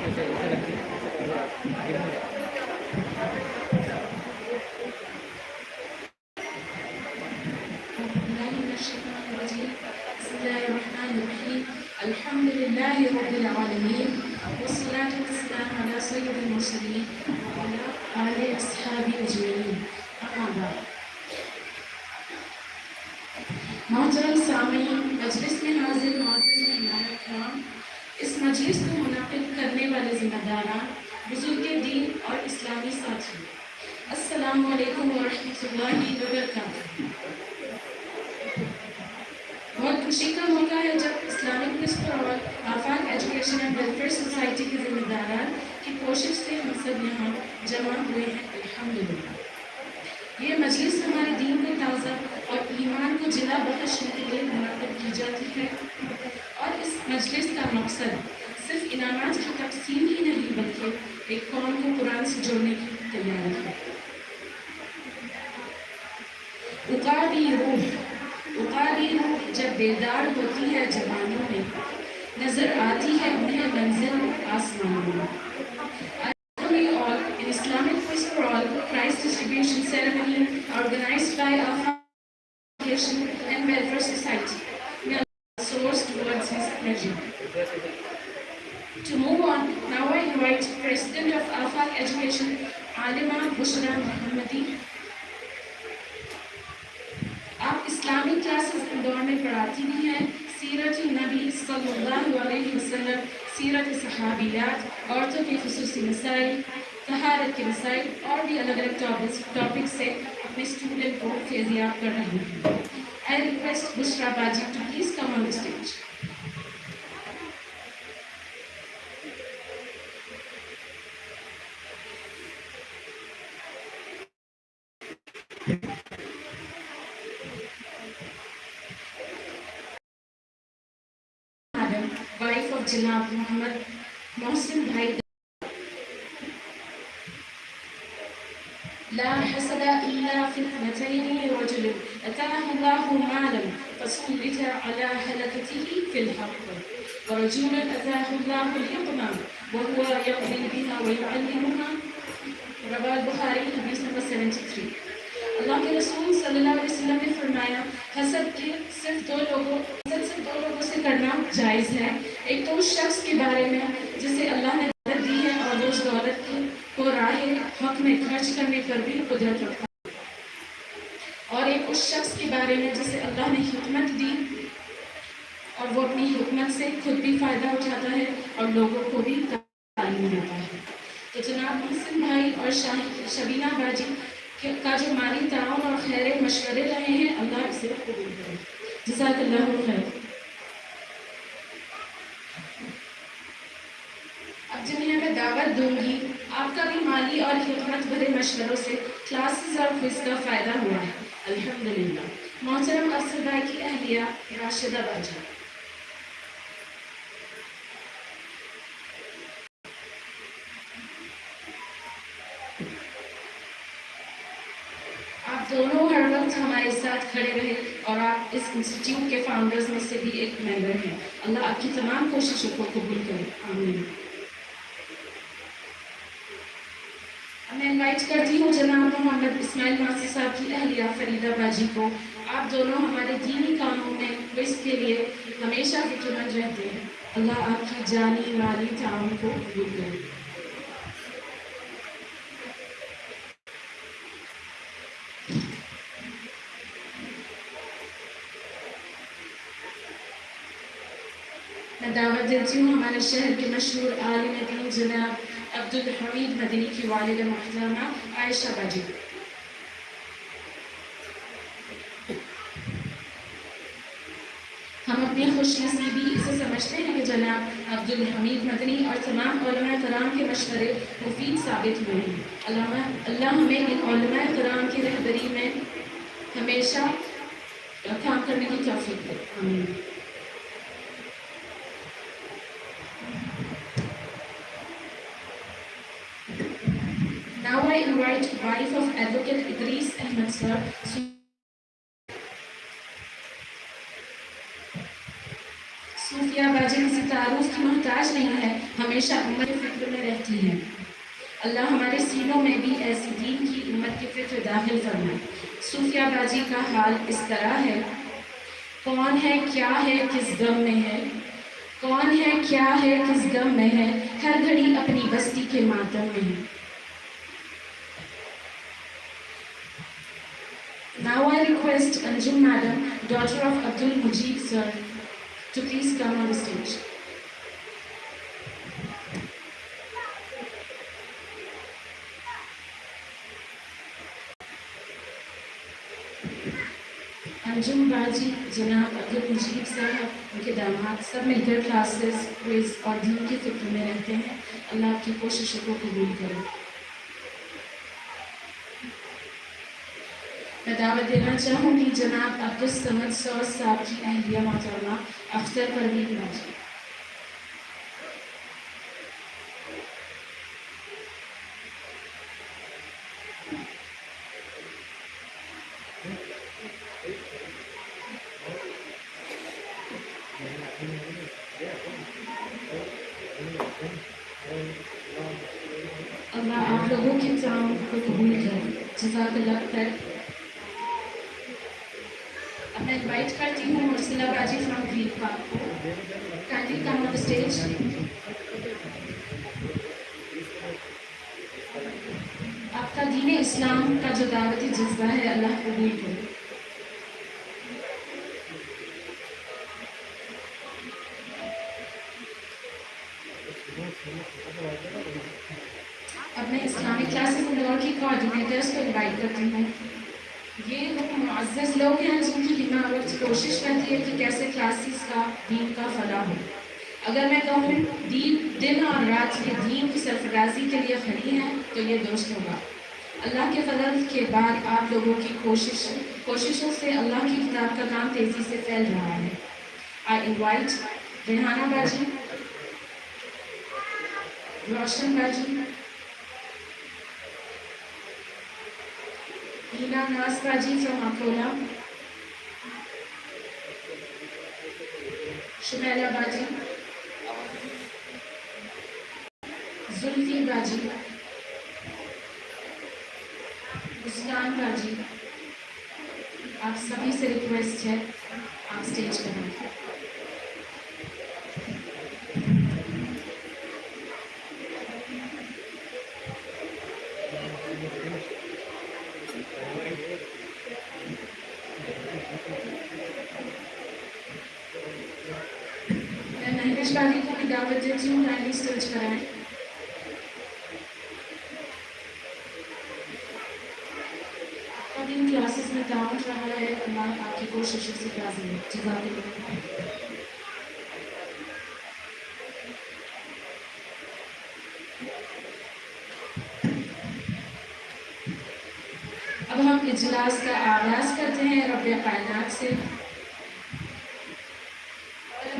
بسم الله الرحمن الرحيم الحمد لله رب العالمين والصلاة والسلام على سيد المرسلين وعلى آله أصحابه أجمعين أما بعد محترم سامعین مجلس میں حاضر معزز مہمان کرام اس مجلس کو منعقد کرنے والے ذمہ داران بزرگ دین اور اسلامی ساتھی السلام علیکم ورحمۃ اللہ وبرکاتہ۔ بہت خوشی کا موقع ہے جب Islamic press for all Afaq education and welfare society کے ذمہ داران کی کوشش سے ہم سب یہاں جمع ہوئے ہیں الحمدللہ۔ یہ مجلس ہمارے دین کو تازہ اور ایمان کو جلا بخشنے کے لیے منعقد کی جاتی ہے اور اس مجلس کا مقصد صرف انعامات کی تقسیم ہی نہیں بلکہ ایک قوم کو قرآن سے جوڑنے کی تیاری ہے۔ عقابی روح جب بیدار ہوتی ہے جوانوں میں نظر آتی ہے انہیں منزل آسمانوں میں۔ All in Islamic Peace for All prize distribution ceremony organized by Afaq Education and Welfare Society may Allah source towards his pleasure. To move on, now I invite President of Afaq Education, Alima Bushra Muhammadi. آپ Islamic classes Indore میں پڑھاتی بھی ہیں، سیرت النبی صلی اللہ علیہ وسلم، سیرت صحابیات، عورتوں کے خصوصی مسائل، طہارت کے مسائل اور بھی الگ الگ ٹاپک سے اپنے اسٹوڈنٹ کو فیضیاب کر رہی ہیں۔ I request Bushra Baji to please come on the stage. Wife of Janab Muhammad Mohsin Bhai لا حسد إلا في اثنتين رجل أتاه الله مالا فسلط على هلكته في الحق ورجل أتاه الله الحكمة وهو يقضي بها ويعلمها رواه البخاری حدیث نمبر 73۔ اللہ کے رسول صلی اللہ علیہ وسلم نے فرمایا حسد صرف دو لوگوں سے کرنا جائز ہے، ایک تو اس شخص کے بارے میں جسے اللہ نے دولت دی ہے اور وہ اس دولت کو راہ حق میں خرچ کرنے پر بھی قدرت رکھتا ہے، اور ایک اس شخص کے بارے میں جسے اللہ نے حکمت دی اور وہ اپنی حکمت سے خود بھی فائدہ اٹھاتا ہے اور لوگوں کو بھی تعلیم دیتا ہے۔ تو جناب محسن بھائی اور شبینہ باجی کا جو مالی تعاون اور خیر مشورے رہے ہیں اللہ اسے قبول کرے، جزاک اللہ خیر۔ اب جنہیں میں دعوت دوں گی، آپ کا بھی مالی اور حکمت بھرے مشوروں سے کلاسز اور کوئز کا فائدہ ہوا ہے الحمدللہ۔ محترم افسر بھائی کی اہلیہ راشدہ باجی۔ آپ دونوں ہر وقت ہمارے ساتھ کھڑے رہے اور آپ اس انسٹیٹیوٹ کے فاؤنڈرز میں سے بھی ایک ممبر ہیں، اللہ آپ کی تمام کوششوں کو قبول کرے، آمین۔ میں انوائٹ کرتی ہوں جناب محمد اسماعیل ماسی صاحب کی اہلیہ فریدہ باجی کو۔ آپ دونوں ہمارے دینی کاموں میں کوئز کے لیے ہمیشہ فکر مند رہتے ہیں، اللہ آپ کی جانی مالی تعاون کو قبول کرے۔ میں دعوت دیتی ہوں ہمارے شہر کے مشہور عالم دین جناب عبدالحمید مدنی کی والدہ محترمہ عائشہ باجی۔ ہم اپنی خوش نصیبی اسے سمجھتے ہیں کہ جناب عبدالحمید مدنی اور تمام علماء کرام کے مشورے مفید ثابت ہوئے ہیں۔ اللہ ہمیں ان علماء کرام کی رہبری میں ہمیشہ کام کرنے کی توفیق دے، آمین۔ Now I invite wife of Advocate Idris Ahmed sir. صوفیہ باجی کسی تعارف کی محتاج نہیں ہے، ہمیں ہمیشہ امت کی فکر میں رہتی ہیں۔ اللہ ہمارے سینوں میں بھی ایسی دین کی امت کی فکر داخل فرمائے۔ صوفیہ باجی کا حال اس طرح ہے: کون ہے کیا ہے کس غم میں ہے، کون ہے کیا ہے کس غم میں ہے، ہر گھڑی اپنی بستی کے ماتم میں ہے۔ Now I request Anjum Madam, daughter of Abdul Mujib sir, to please come on the stage. انجم باجی جناب عبد المجید صاحب، ان کے داماد، سب مل کر کلاسز، کوئز اور دین کی فکر میں رہتے ہیں۔ اللہ آپ کی کوششوں کو قبول کرے۔ میں دعوت دینا چاہوں گی جناب عبدالصمد سوز صاحب کی اہلیہ محترمہ اختر پروین باجی۔ اللہ آپ لوگوں کے تعاون کو قبول کرے۔ جزاک اللہ خیر۔ اب میں انوائٹ کرتی ہوں مرسلہ باجی فرام گرین پارک کو۔ Kindly come on the stage. آپ کا دین اسلام کا جو دعوتی جذبہ ہے اللہ قبول کرے۔ اب میں اسلامی کلاسز اندور کی کوآرڈینیٹرز کو انوائٹ کرتی ہوں۔ یہ وہ معزز لوگ ہیں جن کی حمایت کوشش کرتی ہے کہ کیسے کلاسز کا دین کا فلاح ہو۔ اگر میں کہوں دن اور رات یہ دین کی سرفرازی کے لیے کھڑی ہیں تو یہ درست ہوگا۔ اللہ کے فضل کے بعد آپ لوگوں کی کوششوں سے اللہ کی کتاب کا کام تیزی سے پھیل رہا ہے۔ I invite ریحانہ باجی، روشن باجی، ہینا ناز باجی فرام اکولا، شمیلہ باجی، زلفی باجی، مسکان باجی۔ آپ سبھی سے ریکویسٹ ہے آپ اسٹیج پر آئیں۔ میں مہوش باجی کو بھی دعوت دیتی ہوں، کائنڈلی اسٹیج پر آئیں۔ اب ان کلاسز میں تعاون رہا ہے، اللہ آپ کی کوششوں سے راضی ہے۔ جزاک اللہ۔ اب ہم اجلاس کا آغاز کرتے ہیں رب کائنات سے۔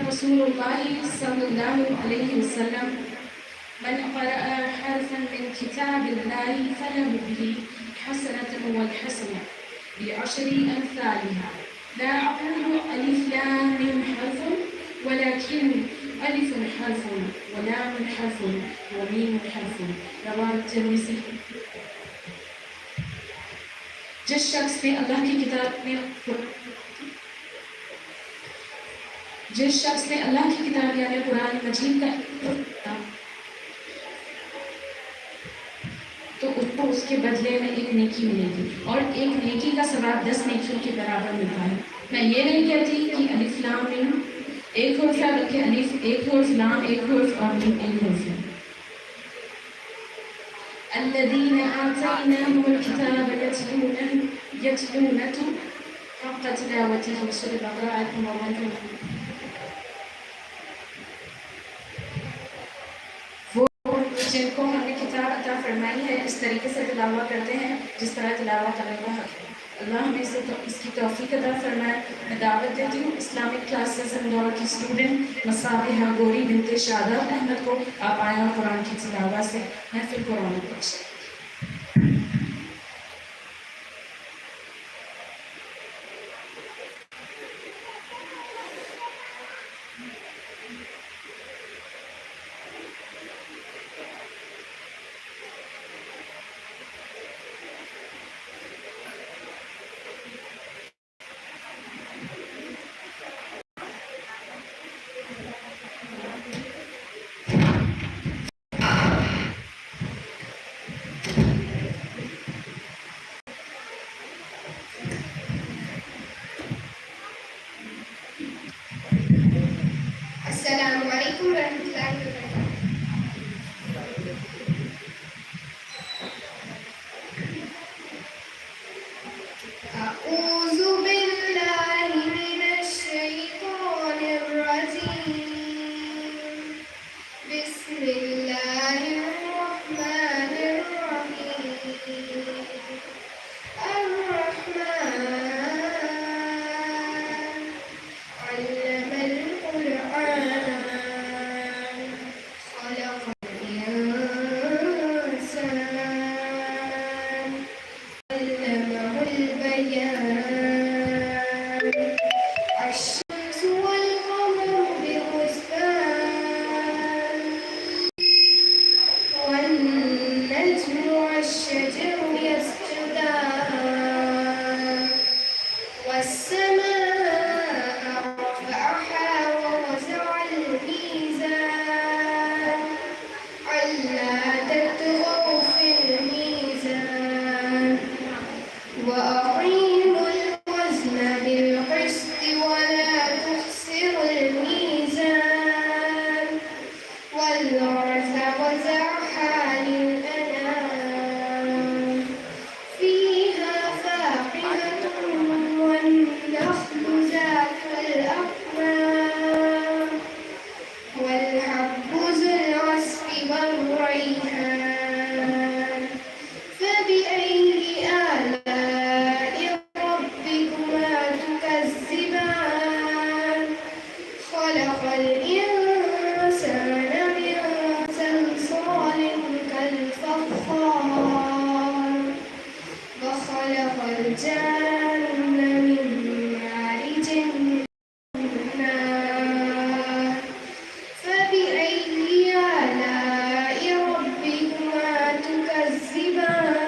رسول اللہ صلی اللہ علیہ وسلم: من قرأ حرفا من كتاب الله فله به حسنة والحسنة بعشر أمثالها لا أقول ألف لام ميم حرف ولكن ألف حرف ولام حرف وميم حرف رواه الترمذی۔ جس شخص نے اللہ کی کتاب یعنی قرآن مجید کا تو اس کو اس کے بدلے میں ایک نیکی ملے گی، اور ایک نیکی کا ثواب 10 نیکیوں کے برابر ملتا ہے۔ میں یہ نہیں کہتی کہ الف لام میم ایک حرف ہے، بلکہ الف ایک حرف، لام ایک حرف اور میم ایک حرف ہے۔ الذین آتیناہم الکتاب یتلونہ حق تلاوتہ، سورۃ بقرہ آیت نمبر 1۔ جن کو ہم نے کتاب عطا فرمائی ہے اس طریقے سے تلاوت کرتے ہیں جس طرح تلاوت کرنے کا حق ہے۔ اللہ ہمیں اس کی توفیق عطا فرمائے۔ میں دعوت دیتی ہوں اسلامک کلاسز اندور کی اسٹوڈنٹ مصابیحہ گوری بنت شاداب احمد کو۔ آپ آئیں اور قرآن کی تلاوت سے محفل کو رونق بخشیں۔ الله الرحمن الرحيم الرحمن علم القرآن خلق الإنسان علمه البيان الشمس والقمر بحسبان والنجم والشجر يسجدان والسماء رفعها ووضع الميزان ألا تطغوا في الميزان وأقيموا الوزن بالقسط ولا تخسروا الميزان والأرض وزعها للأنام فيها فاكهة والنخل ذات الأكمام والحب ذو العصف والريحان فبأي آلاء ربكما تكذبان خلق الإنسان من صلصال كالفخار وخلق الجان من مارج من نار فبأي آلاء ربكما تكذبان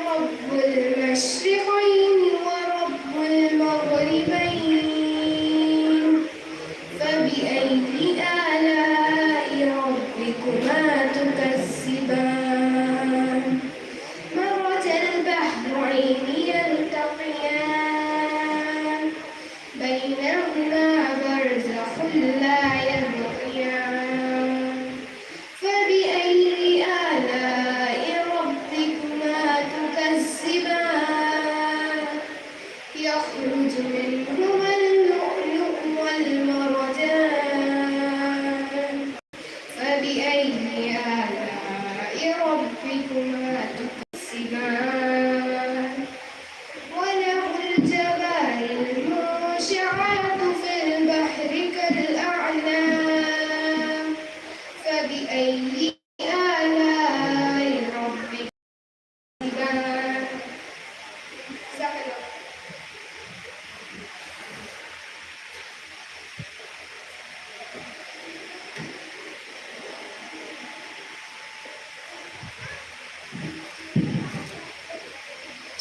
رب المشرقين ورب المغربين فبأي آلاء ربكما تكذبان مرج البحرين يلتقيان بينهما برزخ لا يبغيان فبأي آلاء ربكما تكذبان يخرج منهما اللؤلؤ والمرجان فبأي آلاء ربكما تكذبان وله الجبال المنشآت في البحر كالأعلام فبأي آلاء ربكما تكذبان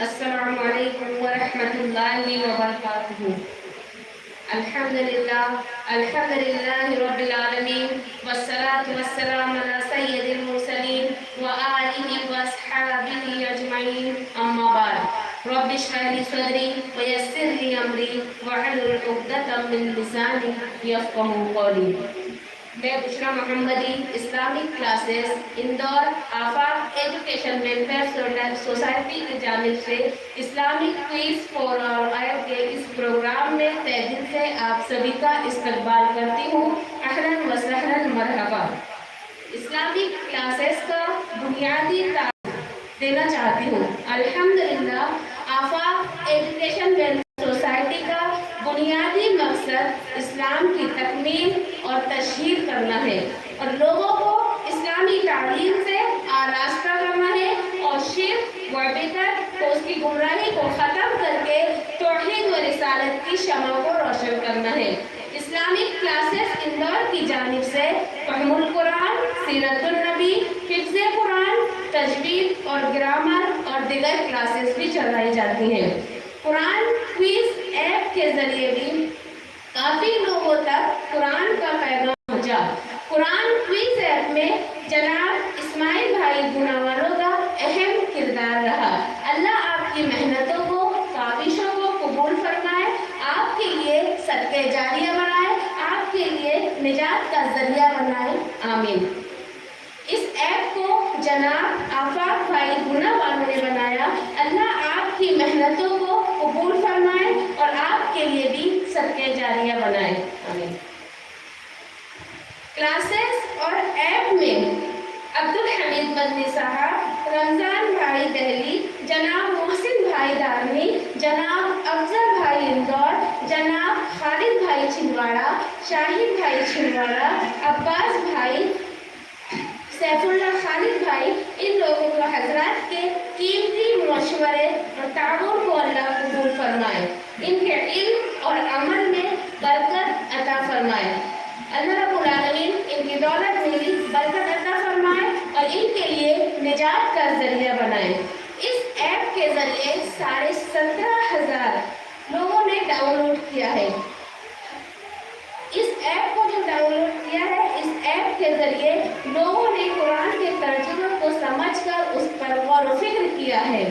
السلام علیکم ورحمۃ اللہ وبرکاتہ۔ الحمدللہ رب العالمین والصلاة والسلام علی سید المرسلین وآلہ واصحابہ اجمعین، اما بعد رب اشرح لی صدری ویسر لی امری واحلل عقدۃ من لسانی یفقہوا قولی۔ میں بشرا محمدی اسلامک کلاسز اندور آفاق ایجوکیشن ویلفیئر سوسائٹی کی جانب سے اسلامک کوئز فار آل آئر کے اس پروگرام میں تہہ دل سے آپ سبھی کا استقبال کرتی ہوں۔ اہلاً و سہلاً مرحبا۔ اسلامک کلاسز کا بنیادی تعارف دینا چاہتی ہوں۔ الحمدللہ آفاق ایجوکیشن ویلفیئر سوسائٹی کا بنیادی مقصد اسلام کی تکمیل اور تشہیر کرنا ہے اور لوگوں کو اسلامی تعلیم سے آراستہ کرنا ہے اور شرک و بدعت کو اس کی گمراہی کو ختم کر کے توحید و رسالت کی شمع کو روشن کرنا ہے۔ اس اسلامک کلاسز اندور کی جانب سے فہم القرآن، سیرت النبی، حفظ قرآن، تجوید اور گرامر اور دیگر کلاسز بھی چلائی جاتی ہیں۔ قرآن کوئز ایپ کے ذریعے بھی کافی لوگوں تک قرآن کا پیغام پہنچا۔ قرآن کوئز ایپ میں جناب اسماعیل بھائی گناوالوں کا اہم کردار رہا۔ اللہ آپ کی محنتوں کو، کاوشوں کو قبول فرمائے، آپ کے لیے صدقہ جاریہ بنائے، آپ کے لیے نجات کا ذریعہ بنائے، آمین۔ اس ایپ کو جناب آفاق بھائی گناوالوں نے بنایا۔ اللہ آپ کی محنتوں کو قبول فرمائے اور آپ کے لیے بھی صدقہ جاریہ بنائے، آمین۔ کلاسز اور ایپ میں عبدالحمید مدنی صاحب، رمضان بھائی دہلی، جناب محسن بھائی دارمی، جناب افضل بھائی اندور، جناب خالد بھائی چھندواڑہ، شاہد بھائی چھندواڑہ، عباس بھائی، سیف اللہ خالد بھائی، ان لوگوں کو حضرات کے قیمتی مشورے اور تعاون کو اللہ قبول فرمائے، ان کے علم اور عمل میں برکت عطا فرمائے۔ اللہ رب العالمین ان کی دولت میں بھی برکت عطا فرمائے اور ان کے لیے نجات کا ذریعہ بنائے۔ اس ایپ کے ذریعے 17,500 لوگوں نے ڈاؤن لوڈ کیا ہے۔ اس ایپ کو جو ڈاؤن لوڈ کیا ہے، اس ایپ کے ذریعے لوگوں نے قرآن کے ترجمے کو سمجھ کر اس پر غور و فکر کیا ہے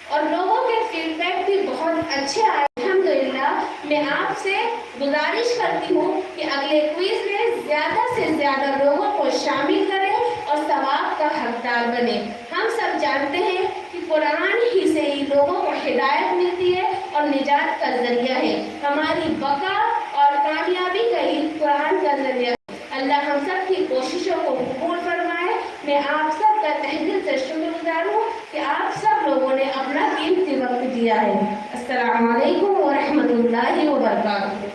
اور لوگوں کے فیڈ بیک بھی بہت اچھے آئے۔ الحمدللہ میں آپ سے گزارش کرتی ہوں کہ اگلے کوئز میں زیادہ سے زیادہ لوگوں کو شامل کریں اور ثواب کا حقدار بنیں۔ ہم سب جانتے ہیں کہ قرآن ہی سے ہی لوگوں کو ہدایت ملتی ہے اور نجات کا ذریعہ ہے۔ ہماری بقا اور کامیابی کا ہی قرآن کا ذریعہ ہے۔ اللہ ہم سب کی کوششوں کو قبول فرمائے۔ میں آپ سب کا تہ دل سے شکر گزار ہوں کہ آپ سب لوگوں نے اپنا قیمتی وقت دیا ہے۔ السلام علیکم ورحمۃ اللہ وبرکاتہ۔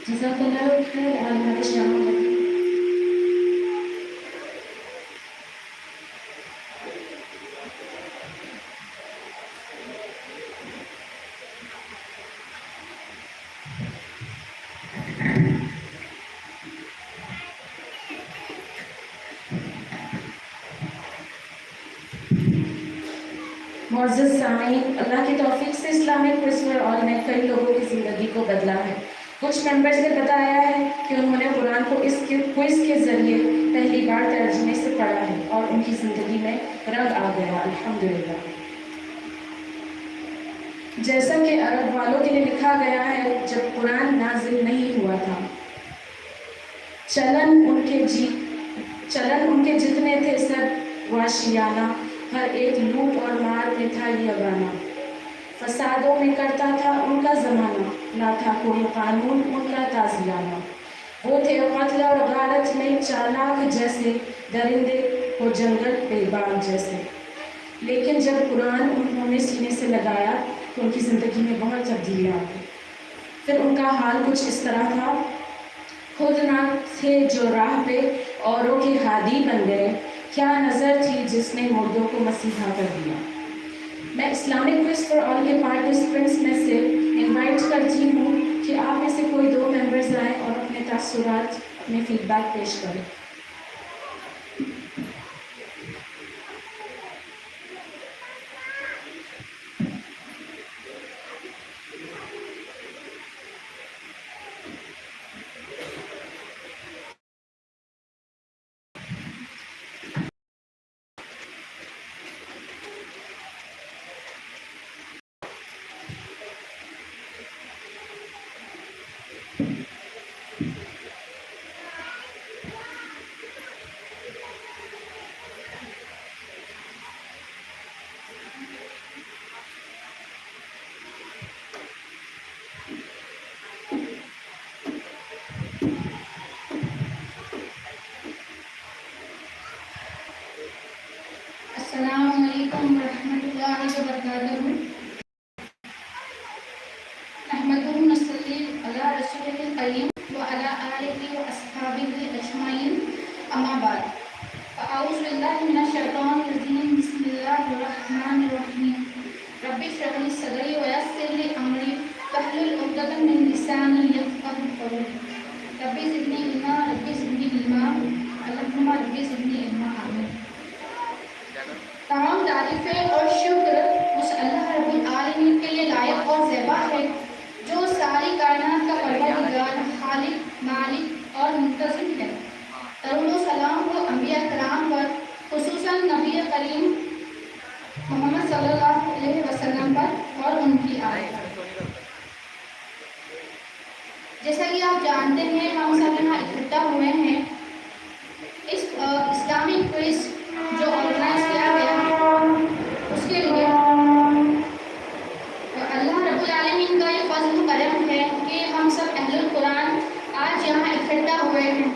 جزاک اللہ خیر علامہ شاہ۔ معزز سامعین، اللہ کی توفیق سے اسلامک کوئز فار آل نے کئی لوگوں کی زندگی کو بدلا ہے۔ کچھ ممبرز نے بتایا ہے کہ انہوں نے قرآن کو اس کوئز کے ذریعے پہلی بار ترجمے سے پڑھا ہے اور ان کی زندگی میں رنگ آ گیا، الحمدللہ۔ جیسا کہ عرب والوں کے لیے لکھا گیا ہے، جب قرآن نازل نہیں ہوا تھا، چلن ان کے جتنے تھے سب واشیانہ، ہر ایک لوٹ اور مار میں تھا یہ ابانا، فسادوں میں کرتا تھا ان کا زمانہ، نہ تھا کوئی قانون ان کا تازیانہ۔ وہ تھے قتل اور غارت میں چالاک جیسے، درندے ہو جنگل پہ بام جیسے۔ لیکن جب قرآن انہوں نے سینے سے لگایا تو ان کی زندگی میں بہت تبدیلیاں آ گئی۔ پھر ان کا حال کچھ اس طرح تھا، خود نہ تھے جو راہ پہ اوروں کے ہادی بن گئے، کیا نظر تھی جس نے مردوں کو مسیحا کر دیا۔ میں اسلامک کوئز فار آل کے پارٹیسپینٹس میں سے انوائٹ کرتی ہوں کہ آپ میں سے کوئی 2 ممبرز آئیں اور اپنے تاثرات، اپنے فیڈ بیک پیش کریں۔ ربی زدنی علما ربی زدنی علما اللہم ربی زدنی علما آمین۔ تمام تعریفیں اور شکر اس اللہ رب العالمین کے لیے لائق اور زیبا ہے جو ساری کائنات کا پروردگار، خالق، مالک اور منتظم ہے۔ درود و سلام ہو انبیاء کرام پر، خصوصاً نبی کریم محمد صلی اللہ علیہ وسلم پر اور ان کی آل پر۔ جیسا کہ آپ جانتے ہیں ہم سب یہاں اکٹھا ہوئے ہیں اس اسلامک کوئز جو آرگنائز کیا گیا ہے اس کے لیے۔ اللہ رب العالمین کا یہ فضل و کرم ہے کہ ہم سب اہل القرآن آج یہاں اکٹھا ہوئے ہیں۔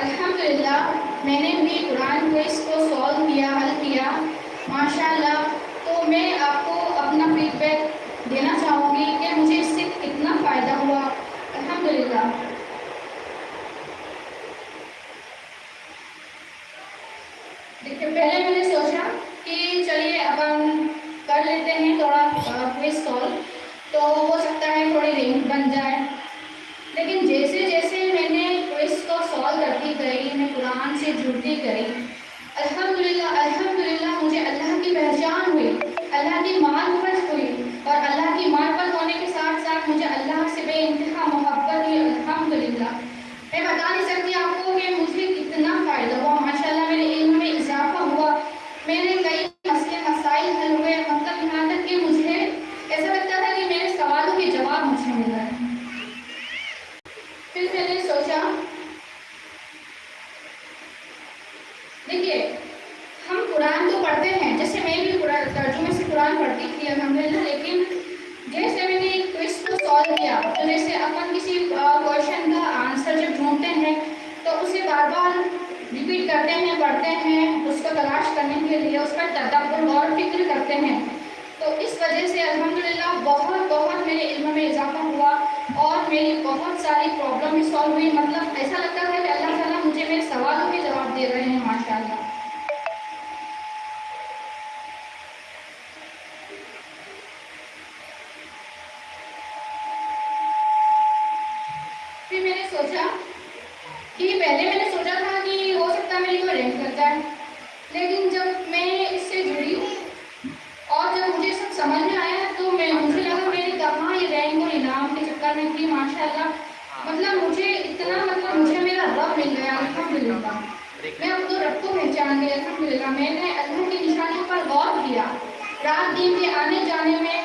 الحمدللہ میں نے بھی قرآن کوئز کو سالو کیا، حل کیا ماشاءاللہ۔ تو میں آپ کو اپنا فیڈ بیک دینا چاہوں گی کہ مجھے اس سے کتنا فائدہ ہوا الحمدللہ۔ دیکھیے پہلے میں نے سوچا کہ چلیے اپن کر لیتے ہیں تھوڑا کوئز سالو، تو ہو سکتا ہے تھوڑی رینک بن جائے، لیکن جیسے جیسے میں نے کوئز کو سالو کرتی گئی، میں قرآن سے جڑتی گئی، الحمدللہ مجھے اللہ کی پہچان ہوئی، اللہ کی معرفت ہوئی، اور اللہ کی معرفت ہونے کے ساتھ ساتھ مجھے اللہ سے بے انتہا محبت ہوئی الحمدللہ۔ میں بتا نہیں سکتی آپ کو کہ مجھے کتنا فائدہ ہوا، ماشاءاللہ میرے علم میں اضافہ ہوا، میرے کئی مسائل حل ہوئے، مطلب یہاں تک کہ مجھے ایسا لگتا تھا کہ میرے سوالوں کے جواب مجھے مل رہے ہیں۔ پھر میں نے سوچا دیکھیے ہم قرآن تو پڑھتے ہیں، جیسے میں بھی ترجمے سے قرآن پڑھتی تھی الحمدللہ، لیکن جیسے میں نے کوئز کو سالو کیا تو جیسے اپن کسی کویشچن کا آنسر جب ڈھونڈتے ہیں تو اسے بار بار ریپیٹ کرتے ہیں، پڑھتے ہیں، اس کو تلاش کرنے کے لیے اس پر تدبر غور و فکر کرتے ہیں، تو اس وجہ سے الحمدللہ بہت میرے علم میں اضافہ ہوا اور میری بہت ساری پرابلم بھی سالو ہوئی۔ مطلب ایسا لگتا تھا کہ اللہ تعالیٰ مجھے میرے سوالوں کے جواب دے رہے ہیں ماشاءاللہ۔ پھر میں نے سوچا کہ پہلے میں نے سوچا تھا کہ ہو سکتا ہے میری کوئی رینک لگ جائے، لیکن جب میں اس سے جڑی اور جب مجھے سب سمجھ میں آیا تو مجھے لگا میری کہاں یہ رینک اور انعام کے چکر میں تھی ماشاءاللہ۔ مطلب مجھے میرا رب مل گیا الحمدللہ۔ میں اب تو رب کو پہچان گئی الحمدللہ۔ میں نے اللہ کی نشانیوں پر غور کیا، رات دن کے آنے جانے میں،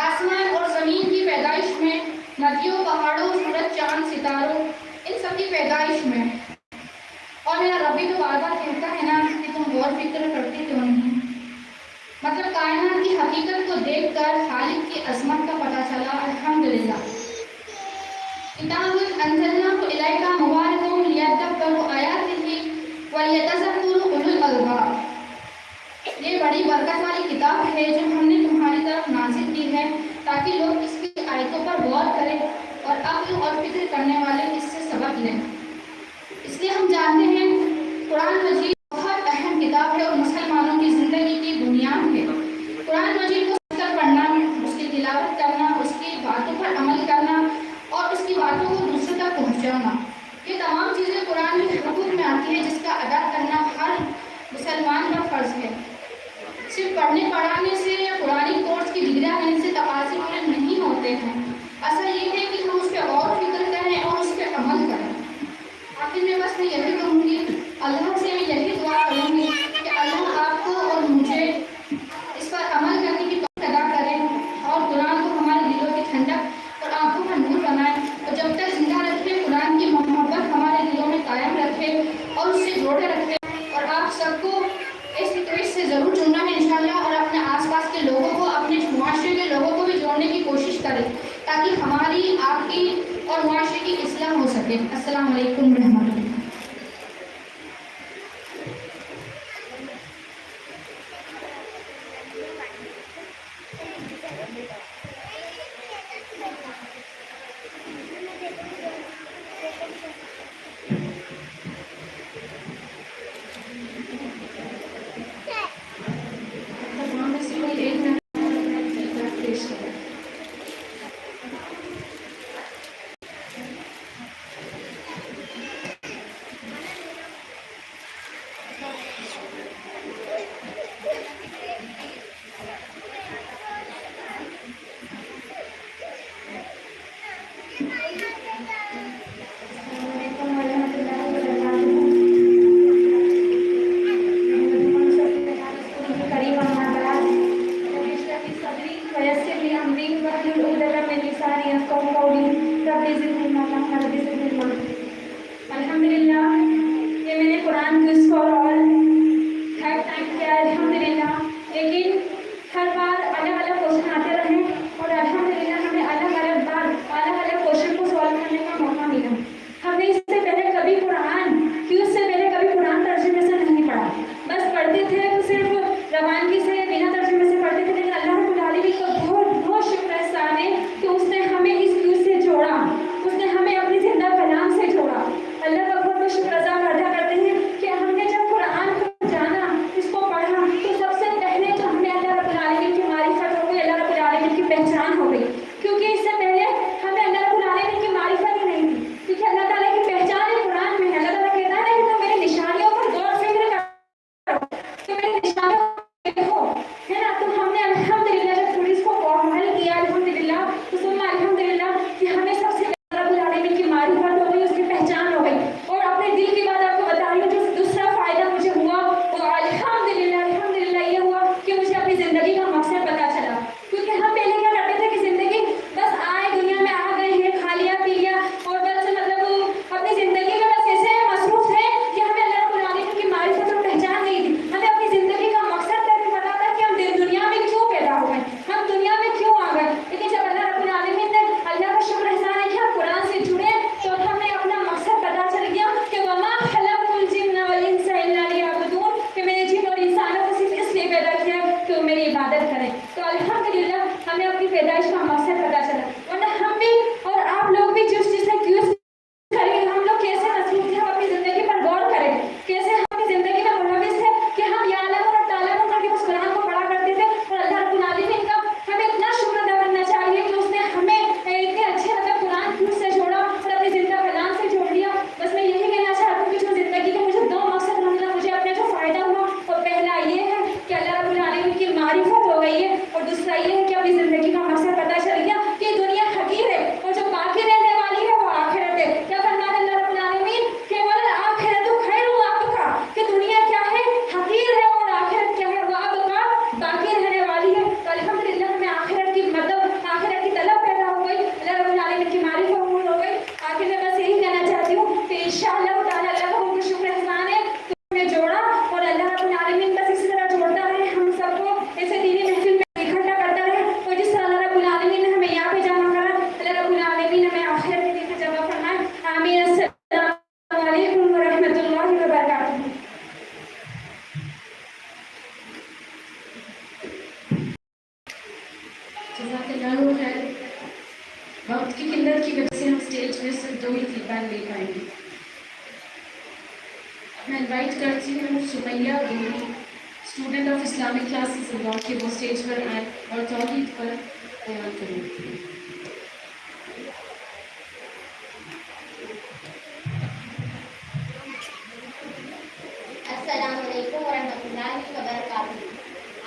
آسمان اور زمین کی پیدائش میں، ندیوں، پہاڑوں، سورج، چاند، ستاروں، ان سب کی پیدائش میں۔ اور میرا رب بھی تو بار بار کہتا ہے نا کہ تم غور فکر کرتے کیوں نہیں۔ مطلب کائنات کی حقیقت کو دیکھ کر خالق کی عظمت کا پتہ چلا الحمدللہ۔ کتاب انزلناہ الیک مبارک لیدبروا آیاتہ ولیتذکر اولو الالباب۔ یہ بڑی برکت والی کتاب ہے جو ہم نے تمہاری طرف نازل کی ہے تاکہ لوگ اس کی آیتوں پر غور کریں اور عقل اور فکر کرنے والے اس سے سبق لیں۔ اس لیے ہم جانتے ہیں قرآن مجید بہت اہم کتاب ہے اور مسلمانوں کی زندگی کی بنیاد ہے۔ قرآن مجید کو سن کر پڑھنا، اس کی تلاوت کرنا، اس کی باتوں پر عمل کرنا اور اس کی باتوں کو دوسروں تک پہنچانا، یہ تمام چیزیں قرآن کے حقوق میں آتی ہے جس کا ادا کرنا ہر مسلمان کا فرض ہے۔ صرف پڑھنے پڑھانے سے یا قرآنی کورس کی ڈگریاں لینے سے تقاضے پورے نہیں ہوتے ہیں، اصل یہ ہے کہ ہم اس پہ غور و فکر کریں اور اس پہ عمل کریں۔ آخر میں بس میں یہی کہوں گی، اللہ سے میں یہی دعا کروں گی کہ اللہ آپ کو اور مجھے اس پر عمل کرنے کی توفیق عطا کرے اور قرآن کو ہمارے دلوں کی ٹھنڈک اور آنکھوں کا نور بنائے، اور جب تک زندہ رکھے قرآن کی محبت ہمارے دلوں میں قائم رکھے اور اس سے جوڑے رکھے۔ اور آپ سب کو اس سے ضرور جڑنا ہے انشاءاللہ، اور اپنے آس پاس کے لوگوں کو، اپنے معاشرے کے لوگوں کو بھی جوڑنے کی کوشش کریں تاکہ ہماری، آپ کی اور معاشرے کی اصلاح ہو سکے۔ السلام علیکم ورحمۃ اللہ۔ پیدائش کا مقصد پتہ چلا، ورنہ ہم بھی اور آپ لوگ بھی جس چیز سے کیوں کریں، ہم لوگ کیسے نصیب تھے، ہم اپنی زندگی پر غور کریں، کیسے ہم اپنی زندگی میں ملوث ہیں کہ ہم یا علم اور تعلم کر کے اس قرآن کو پڑھا کرتے تھے، اور اللہ رب العالمین کا ہمیں اتنا شکر ادا کرنا چاہیے کہ اس نے ہمیں اتنے اچھے مطلب قرآن سے جوڑا اور اپنی زندہ کلام سے جوڑ دیا. بس میں یہی کہنا چاہتی ہوں کہ جو زندگی کے مجھے دو مقصد ملا، مجھے اپنے جو فائدہ ہوا وہ پہلا یہ ہے کہ اللہ رب العالمین کی معرفت ہو گئی ہے، اور دوسرا یہ ہے کہ اپنی زندگی کا مقصد پتہ چل گیا کہ دنیا حقیر ہے اور جو باقی رہنے والی ہے وہ آخرت ہے. کیا فرمایا اللہ رب العالمین کہ والآخرۃ خیر وابقیٰ، کہ دنیا کیا ہے، حقیر ہے، اور آخرت کیا ہے، وابقیٰ، باقی رہنے والی ہے. تو الحمدللہ ہمیں آخرت کی مطلب آخرت کی طلب پیدا ہو گئی، اللہ رب العالمین کی معرفت ہو گئی. آخر میں بس یہی کہنا چاہتی ہوں کہ انشاءاللہ تعالیٰ اللہ کا بہت شکر احسان ہے کہ ہمیں جوڑا، اور اللہ رب العالمین بس اسی طرح جوڑتا رہے، ہم سب کو ایسے دینی محفل میں اکٹھا کرتا رہے، اور جس طرح اللہ رب العالمین نے ہمیں یہاں پہ جمع کرا، اللہ رب العالمین ہمیں آخرت کے دن پہ جمع فرمائے. آمین. السلام علیکم ورحمۃ اللہ وبرکاتہ. جزاک اللہ خیر. وقت کی قلت کی وجہ سے ہم اسٹیج میں صرف 2 ہی فیڈبیک لے پائیں گے. میں انوائٹ کرتی ہوں سمیہ گوری، اسٹوڈنٹ آف اسلامک کلاسز اللہ، کہ وہ اسٹیج پر آئیں اور توحید پر بیان کریں. السلام علیکم ورحمۃ اللہ وبرکاتہ.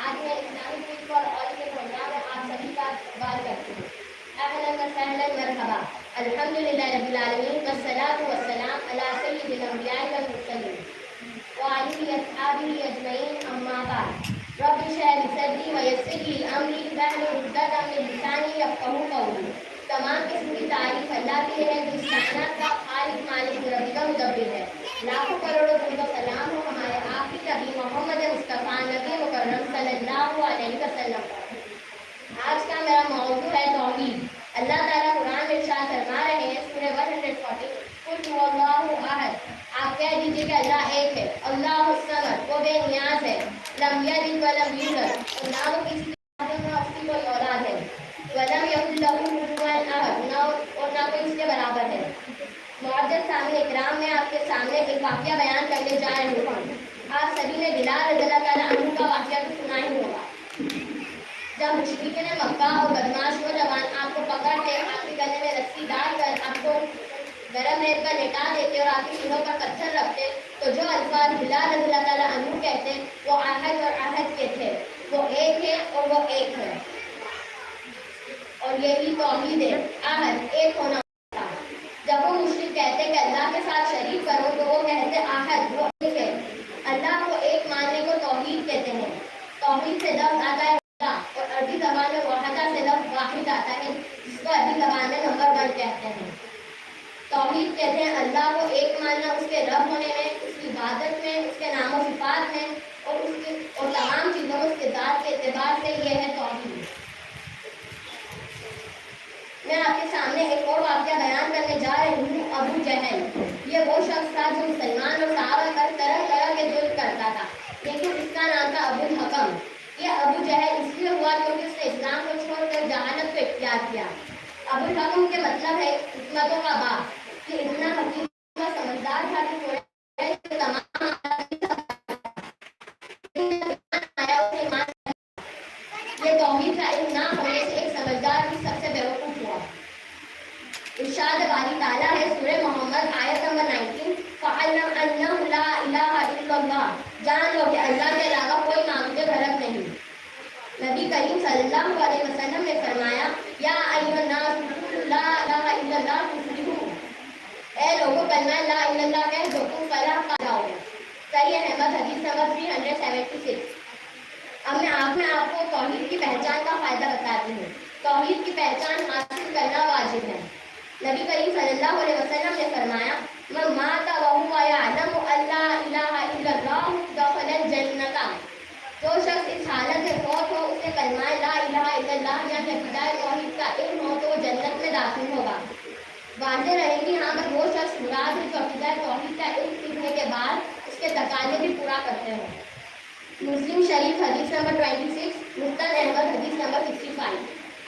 آج میں اسلامک ویک فار آل کے پروگرام میں آپ سبھی کا استقبال کرتی ہوں. اہلا وسہلا مرحبا. الحمدللہ رب العالمین والصلاۃ والسلام علی سید الانبیاء والمرسلین وعلی اصحابہ اجمعین. اما بعد. رب اشرح لی صدری ویسر لی امری واحلل عقدۃ من لسانی یفقہوا قولی. تمام قسم کی تعریف اللہ کی ہے جو اس کائنات کا خالق، مالک، مربی، مدبر ہے. لاکھوں کروڑوں درود و سلام ہو ہمارے آپ کی نبی محمد مصطفیٰ نبی مکرم صلی اللہ علیہ وسلم. آج کا میرا موضوع ہے توحید. اللہ تعالیٰ قرآن میں ارشاد فرما رہے ہیں سورہ 140، قل هو اللہ احد، آپ کہہ دیجیے کہ اللہ ایک ہے. اللہ الصمد، وہ بے نیاز ہے. لم یلد ولم یولد، اور نہ وہ کسی نہ اس کی کوئی اولاد ہے. ولم یکن لہ کفوا احد، اور نہ کوئی اس کے برابر ہے. معزز سامعین اکرام، میں آپ کے سامنے ایک واقعہ بیان کرنے جا رہی ہوں. آپ سبھی نے بلال رضی اللہ تعالیٰ عنہ کا واقعہ تو سنا ہی ہوگا. جب مشرکین مکہ اور بدماش نوجوان آپ کو پکڑ کے آپ کے گلے میں رسی ڈال کر آپ کو گرم ریت پر لٹا دیتے اور آپ کے سینوں پر پتھر رکھتے، تو جو الفاظ بلال رضی اللہ تعالیٰ عنہ کہتے وہ احد اور احد کے تھے. وہ ایک ہے اور وہ ایک ہے، اور یہی توحید ہے، احد، ایک ہونا. جب وہ مشرک کہتے کہ اللہ کے ساتھ شریک کرو تو وہ کہتے احد، وہ ایک ہے. اللہ کو ایک ماننے کو توحید کہتے ہیں. توحید سے لفظ آتا ہے اور عربی زبان میں واحدہ سے لفظ واحد آتا ہے، جس کو عربی زبان میں نمبر 1 کہتے ہیں. توحید کہتے ہیں اللہ کو ایک ماننا، اس کے رب ہونے میں، اس کی عبادت میں، اس کے نام و صفات میں، اور تمام چیزوں میں اس کے ذات کے اعتبار سے. یہ ہے توحید. میں آپ کے سامنے ایک اور واقعہ بیان کرنے جا رہی ہوں. ابو جہل، یہ وہ شخص تھا جو مسلمان اور صحابہ پر طرح طرح کے ظلم کرتا تھا، لیکن اس کا نام تھا ابو الحکم. یہ ابو جہل اس لیے ہوا کیونکہ اس نے اسلام کو چھوڑ کر جہالت کو اختیار کیا. ابو الحکم کے مطلب ہے حکمتوں کا باپ. یہ اتنا حکیم و سمجھدار تھا کہ یہ توحید کا علم نہ ہونے سے ایک سمجھدار بھی سب سے بیوقوف ہوا. ارشاد باری تعالیٰ ہے سورہ محمد آیت نمبر 19، فَعَلَّمْ أَنَّهُ لَا إِلَٰهَ إِلَّا اللَّهُ، جان لو کہ اللہ کے علاوہ کوئی معبود برحق نہیں. نبی کریم صلی اللہ علیہ وسلم نے فرمایا یا ایھا الناس قولوا لا الہ الا اللہ تفلحوا، اے لوگوں کلمہ لا الہ الا اللہ کہہ دو تم فلاح پا جاؤ گے. صحیح احمد حدیث نمبر 376. اب میں آپ کو توحید کی پہچان کا فائدہ بتاتی ہوں. توحید کی پہچان حاصل کرنا واجب ہے. نبی کریم صلی اللہ علیہ وسلم نے فرمایا من مات وهو يعلم ان لا الہ الا اللہ دخل الجنۃ، جو شخص اس حالت میں فوت ہو اسے کلمہ لا الہ الا اللہ یا عقیدہ توحید کا علم ہو تو وہ جنت میں داخل ہوگا. واضح رہے گی ہاں پر وہ شخص مراد ہے جو عقیدہ توحید کا علم سیکھنے کے بعد اس کے تقاضے بھی پورا کرتے ہوں. مسلم شریف حدیث نمبر 26، مسند احمد حدیث number 65.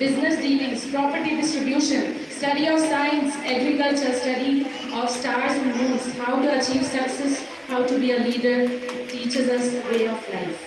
business dealings, property distribution, study of science, agriculture, study of stars and moons, how to achieve success, how to be a leader, teaches us way of life.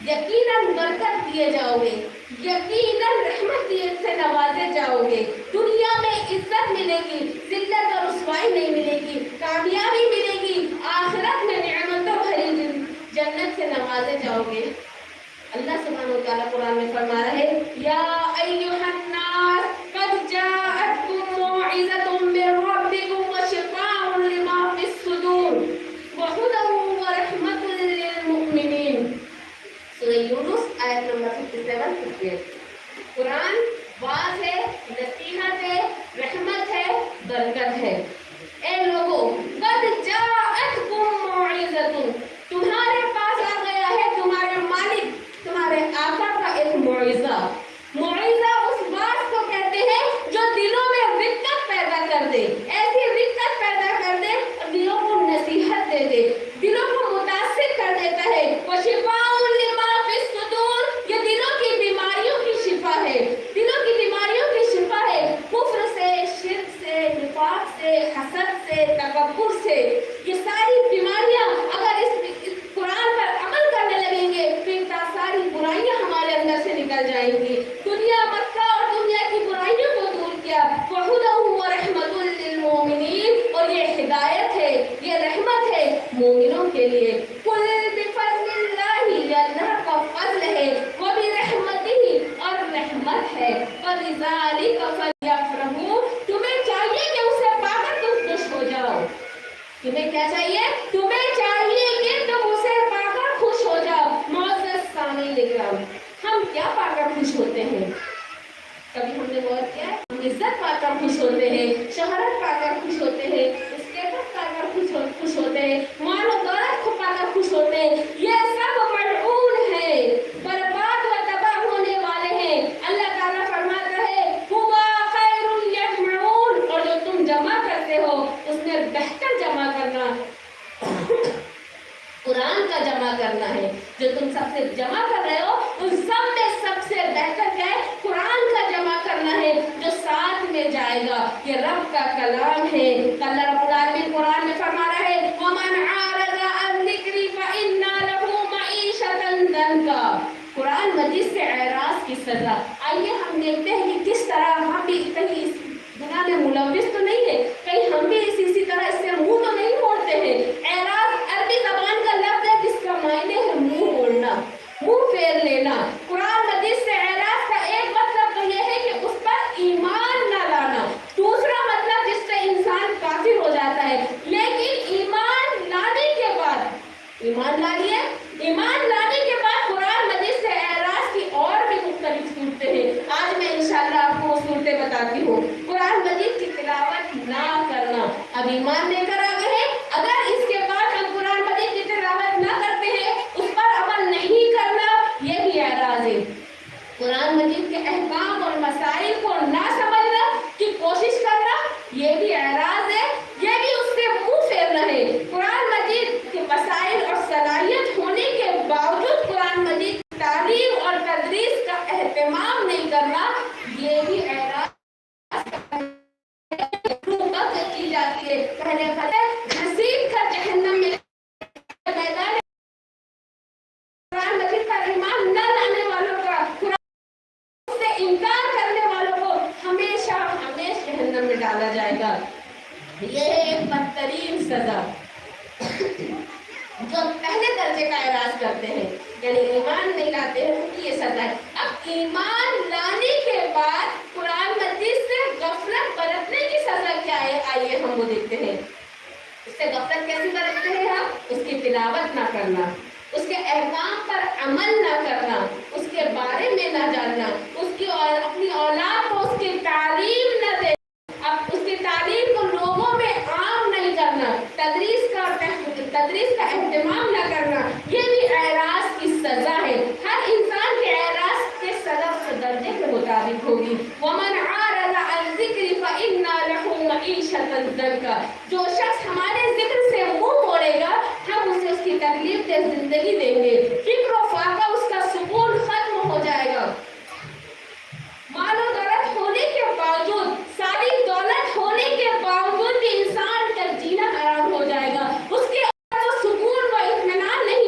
یقیناً برکت دیے جاؤ گے، یقیناً رحمت سے نوازے جاؤ گے، دنیا میں عزت ملے گی، ذلت اور رسوائی نہیں ملے گی، کامیابی ملے گی، آخرت میں نعمتوں بھری جنت سے نوازے جاؤ گے۔ اللہ سبحانہ و تعالیٰ قرآن میں فرما رہا ہے یا ایھا الناس قد جاءتکم موعظۃ من ربکم وشفاء لما فی الصدور وہدی ورحمۃ للمؤمنین۔ سورہ یونس آیت نمبر 57-58۔ قرآن واعظ ہے، نصیحت ہے، رحمت ہے، برکت ہے۔ اے لوگوں قد جاءتکم موعظۃ، تمہارے پاس آ گیا ہے تمہارے مالک تمہارے آقا کا ایک موعظہ۔ موعظہ اس بات کو کہتے ہیں جو دلوں میں رقت پیدا کر دے، ایسی رقت پیدا کر دے اور دلوں کو نصیحت دے دے، دلوں کو متاثر کر دیتا ہے۔ وشفاء لما فی الصدور، یہ دلوں کی بیماریوں کی شفا ہے، دلوں کی بیماریوں کی شفا ہے، کفر سے، شرک سے، نفاق سے، حسد سے، تکبر سے، یہ ساری بیماریاں اگر اس قرآن پر عمل کرنے لگیں گے پھر ساری برائیاں ہمارے اندر سے نکل جائیں گی۔ دنیا مکہ اور دنیا کی برائیوں کو دور کیا، وَهُدًى وَرَحْمَةٌ لِّلْمُؤْمِنِينَ، اور یہ ہدایت ہے، یہ رحمت ہے مومنوں کے لیے۔ قُلْ بِفَضْلِ اللَّهِ، یہ اللہ کا فضل ہے، وَبِرَحْمَتِهِ، اور رحمت ہے، فَبِذَلِكَ فَلْيَفْرَحُوا، تمہیں چاہیے کہ اسے پا کر تم خوش ہو جاؤ۔ تمہیں کیا چاہیے؟ تمہیں چاہیے کہ تم اسے پا کر خوش ہو جاؤ۔ معزز سامعین اکرام، ہم کیا پا کر خوش ہوتے ہیں؟ کبھی ہم نے غور کیا ہے؟ ہم عزت پا کر خوش ہوتے ہیں، شہرت پا کر خوش ہوتے ہیں، اسٹیٹس پا کر خوش ہوتے ہیں، مال و دولت کو پا کر خوش ہوتے ہیں۔ یہ سب ملعون ہے، برباد و تباہ ہونے والے ہیں۔ اللہ تعالیٰ فرماتا ہے ہوا خیر یجمعون، اور جو تم جمع کرتے ہو اس میں بہتر جمع کرنا قرآن کا جمع کرنا ہے۔ جو تم سب سے جمع کر رہے ہو ان سب میں سب سے بہتر کیا ہے؟ قرآن کا جمع کرنا ہے جو ساتھ میں جائے گا۔ یہ رب کا کلام ہے۔ اللہ رب العالمین قرآن میں فرما رہا ہے وَمَنْ عَارَضَ عَنْ ذِكْرِي فَإِنَّ لَهُ مَعِيشَةً ضَنْكًا۔ قرآن مجید سے اعراض کی سزا۔ آئیے ہم دیکھتے ہیں کہ کس طرح ہم بھی کہیں اس گناہ میں ملوث تو نہیں ہے، کہیں ہم بھی اسی طرح اس سے منہ تو نہیں موڑتے ہیں۔ اعراض عربی زبان کا لفظ ہے جس کا معنی ہے منہ موڑنا، منہ پھیر لینا۔ قرآن مجید سے اعراض کا ایک مطلب تو یہ ہے کہ اس پر ایمان نہ لانا، دوسرا مطلب جس سے انسان کافر ہو جاتا ہے۔ لیکن ایمان لانے کے بعد، ایمان لانے کے بعد قرآن مجید سے اعراض کی اور بھی مختلف صورتیں ہیں۔ آج میں انشاءاللہ آپ کو وہ صورتیں بتاتی ہوں۔ قرآن مجید کی تلاوت نہ کرنا، اب ایمان لے کر آگے ہیں، اگر اس کے بعد ہم قرآن مجید کی تلاوت نہ کرتے ہیں، اس پر عمل نہیں کرنا، یہ بھی اعراض ہے۔ قرآن مجید کے احکام اور مسائل کو نہ سمجھنا کی کوشش کرنا، یہ بھی اعراض ہے، یہ بھی اس سے منہ پھیرنا ہے۔ قرآن مجید کے مسائل اور صلاحیت ہونے کے باوجود قرآن مجید تعلیم اور تدریس کا اہتمام نہیں کرنا، یہ بھی اعراض کی جاتی ہے۔ پہلے گھسیٹ کر جہنم میں میدان قرآن مجید کا ایمان نہ لانے والوں کا، قرآن سے انکار کرنے والوں کو ہمیشہ جہنم میں ڈالا جائے گا۔ یہ ہے ایک بدترین سزا جو پہلے درجے کا اعراض کرتے ہیں، یعنی ایمان نہیں لاتے ہیں تو یہ سزا ہے۔ اب ایمان لانے کے بعد قرآن مجید سے غفلت برتنے کی سزا کیا ہے؟ آئیے ہم وہ دیکھتے ہیں۔ اس سے غفلت کیسے برتتے ہیں ہم؟ اس کی تلاوت نہ کرنا، اس کے احکام پر عمل نہ کرنا، اس کے بارے میں نہ جاننا، اپنی اولاد کو اس کی تعلیم نہ دینا، اب اس کی تعلیم کو لوگوں میں عام نہیں کرنا، تدریس کا اہتمام نہ کرنا، یہ بھی اعراض کی سزا ہے۔ ہر انسان کے اعراض کے سبب سے درجے کے مطابق ہوگی۔ وَمَنْ عَارَضَ عَنْ ذِكْرِي فَإِنَّا لَهُ مَعِيشَةً ضَنْكًا، جو شخص ہمارے ذکر سے منہ موڑے گا ہم اسے اس کی تکلیف دہ زندگی دیں گے، فکر و فاقہ اس کا سکون ختم ہو جائے گا۔ مال و دولت ہونے کے باوجود، ساری دولت ہونے کے باوجود بھی انسان کا جینا حرام ہو جائے گا، اس کے اندر وہ سکون و اطمینان نہیں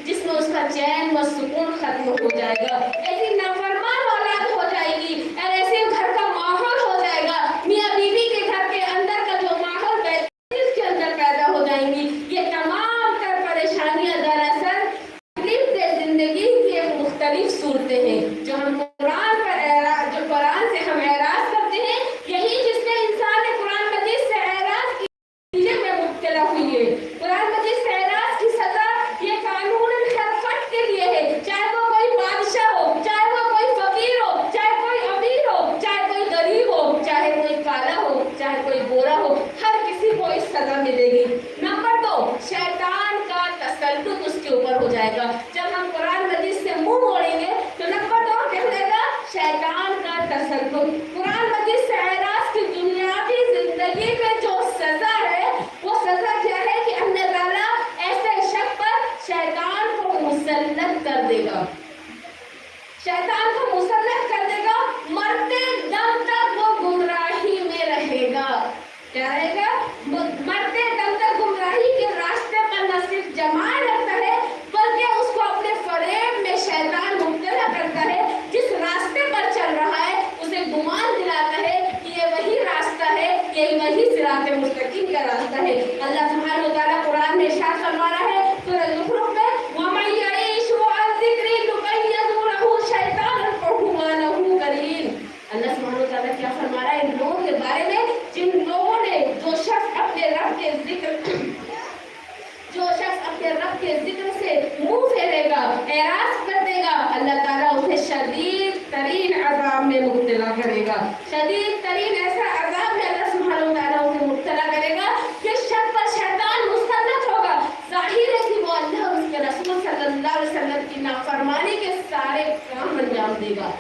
جس میں اس کا چین و سکون ختم ہو جائے گا. ایسی نافرمان اولاد ہو جائے گی اور ایسے گھر کا ماحول ہو جائے گا. میاں بیوی کے گھر کے اندر کا جو ماحول اس کے اندر پیدا ہو جائیں گی. یہ تمام تر پریشانیاں دراصل زندگی کی مختلف صورتیں ہیں جو ہم قرآن سے ہم اعراض کرتے ہیں. یہی جس میں انسان نے قرآن مجید سے اعراض کی نتیجے میں مبتلا ہوئی ہے. قرآن مجید سے اعراض کی سزا یہ قانون خلافت کے لیے ہے. چاہے وہ کوئی بادشاہ ہو, چاہے وہ کوئی فقیر ہو, چاہے کوئی امیر ہو, چاہے کوئی غریب ہو, چاہے کوئی کالا ہو, چاہے کوئی گورا ہو, ہر کسی کو اس سزا ملے گی. نمبر 2, شیطان کا تسلط اس کے اوپر ہو جائے گا. جب ہم قرآن مجید سے منہ موڑیں گے تو نمبر 2 کیا ہوگا؟ شیطان کا تسلط. قرآن مجید سے اعراض کی دنیاوی زندگی میں جو سزا ہے وہ سزا کیا ہے کہ اللہ تعالیٰ ایسے شخص پر شیطان کو مسلط کر دے گا. شیطان کو مسلط کر دے گا. مرتے دم تک وہ گمراہی میں رہے گا. کیا رہے گا؟ مرتے دم تک گمراہی کے راستے پر نہ صرف جمائے رکھتا ہے بلکہ اس کو اپنے فریب میں شیطان مبتلا کرتا ہے. جس راستے پر چل رہا ہے اسے گمان دلاتا ہے کہ یہ وہی راستہ ہے, یہ وہی صراط مستقیم کا راستہ ہے. اللہ سبحانہ و تعالیٰ قرآن میں ارشاد فرما رہا ہے سورہ زخرف میں وَمَن يَعِشْ عَن ذِكْرِي نُقَيِّضْ لَهُ شَيْطَانًا فَهُوَ لَهُ قَرِينٌ. اللہ سبحانہ و تعالیٰ کیا فرما رہا ہے ان لوگوں کے بارے میں جن لوگوں نے جو شخص اپنے رب کے ذکر سے منہ پھیرے گا, اعراض کر دے گا, اللہ تعالیٰ اسے شدید ترین عذاب میں مبتلا کرے گا. شدید ترین ایسا عذاب میں اللہ سبحانہ و تعالیٰ اسے مبتلا کرے گا کہ شخص پر شیطان مسلط ہوگا. ظاہر ہے کہ وہ اللہ اور اس کے رسول صلی اللہ علیہ وسلم کی نافرمانی کے سارے کام انجام دے گا.